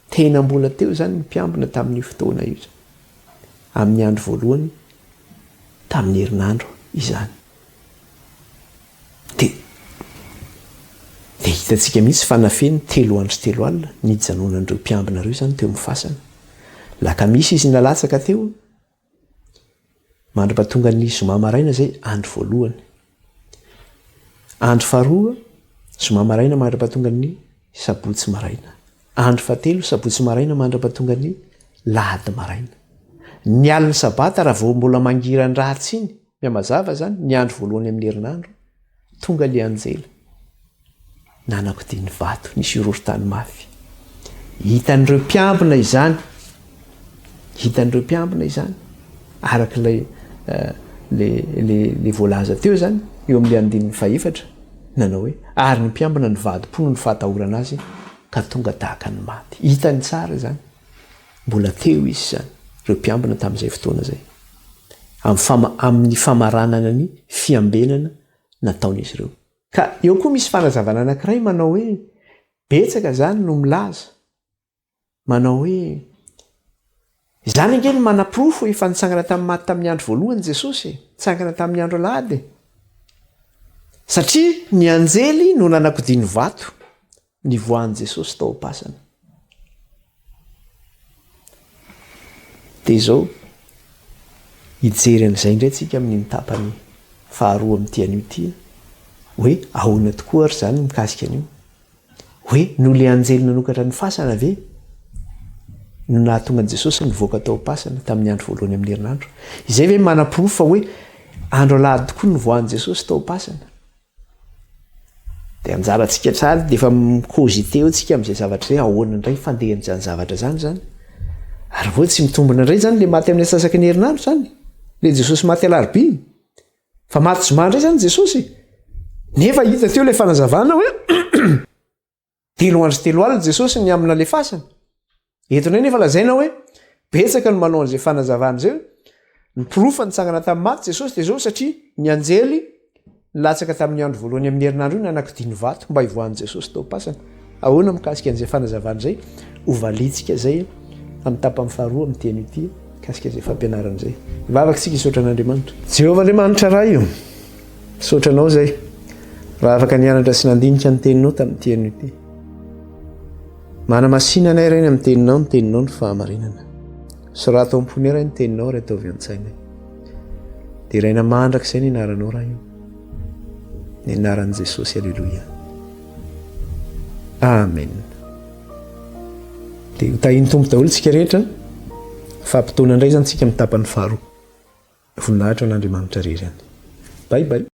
tena mbola teo zany ny mpiambina tamin'ny fotoana io amin'ny andro voalohany tamin'ny herinandro izany dia hitantsika mihitsy fanafeny 3 andro sy 3 alina nijanonan'ireo mpiambinareo zany teo amin'ny fasana laka misy izy nalatsaka teo mandra-pahatonga ny zoma maraina zay andro voalohany andro faharoa zoma maraina mandra-pahatonga ny sabotsy maraina andro fahatelo sabotsy maraina mandra-pahatonga ny lahady maraina ny aliny sabata raha vao mbola mangirany ratsy iny miamazava zany ny andro voalohany amin'ny herinandro tonga le anjely nanakidiny vato nisy iroro-tany mafy hitan'ireo mpiambina izany arak'ilay le voalaza teo zany eo amin'le andininy faefatra nanao hoe ary ny mpiambina ny vadi-po no ny fahatahorana azy ka tonga tahaka ny maty hitany tsara zany mbola teo izy zany ireo mpiambina tamin'izay fotoana zay amin'ny famaranana ny fiambenana nataon'izy ireo ka eo koa misy fanazavana anankiray manao hoe betsaka zany no milaza manao hoe zany angeny manaprofo efa nitsangana tamin'ny maty tamin'ny andro voalohany Jesosy nitsangana tamin'ny andro alahady satria ny anjely no nanakidiny vato ny voan'i Jesosy tao pasana dia izao hijery an'izay indray tsika amin'ny tapany faharoa amin'ity an'io ity hoe ahoana tokoa ary zany mikasika an'io hoe no le anjely nanokatra ny fasana ve no nahatonga an'i Jesosy nivoaka tao pasana tamin'ny andro voalohany amin'ny herinandro izay ve manaprofo fa hoe andro alahady tokoa ny voan'i Jesosy tao pasana dia anjarantsika tsara dia efa mikôzite eo tsika amin'izay zavatra zay ahoana indray fandehan'izany zavatra zany ary vo tsy mitombona indray zany le maty amin'ny asasaky ny herinandro zany le Jesosy maty alarobia fa maty zoma indray zany Jesosy nefa hita teo le fanazavana hoe 3 andro sy 3 alina Jesosy ny amina le fasana eto indray nefa lazaina hoe betsaka no manao an'izay fanazavana zay ny profa nitsangana tamin'ny maty Jesosy dia zao satria ny anjely nilatsaka tamin'ny andro voalohany amin'ny herinandro io nanakidiny vato mba hivoan'i Jesosy tao pasana ahoana mikasika an'izay fanazavana zay hovalitsika zay amin'ny tapany faharoa amin'ny teny ity kasika izay fampianaran'izay vavaka isika hisaotra an'Andriamanitra Jehovah Andriamanitra raha io saotranao zay raha afaka nianatra sy nandinika ny teninao tamin'ny teny ity manamasinana iray ny amin'ny teninao ny teninao ny fahamarinana sy raha atao am-pony iray ny teninao ry atao avy an-tsaina dia iraina mandrak'izay ny anaranao raha io ny anaran'i Jesosy alleloia amen dia hotahiny tompo daholo tsika rehetra fampitona indray zany tsika mitapany faharoa voninahitra n'Andriamanitra rery any bye bye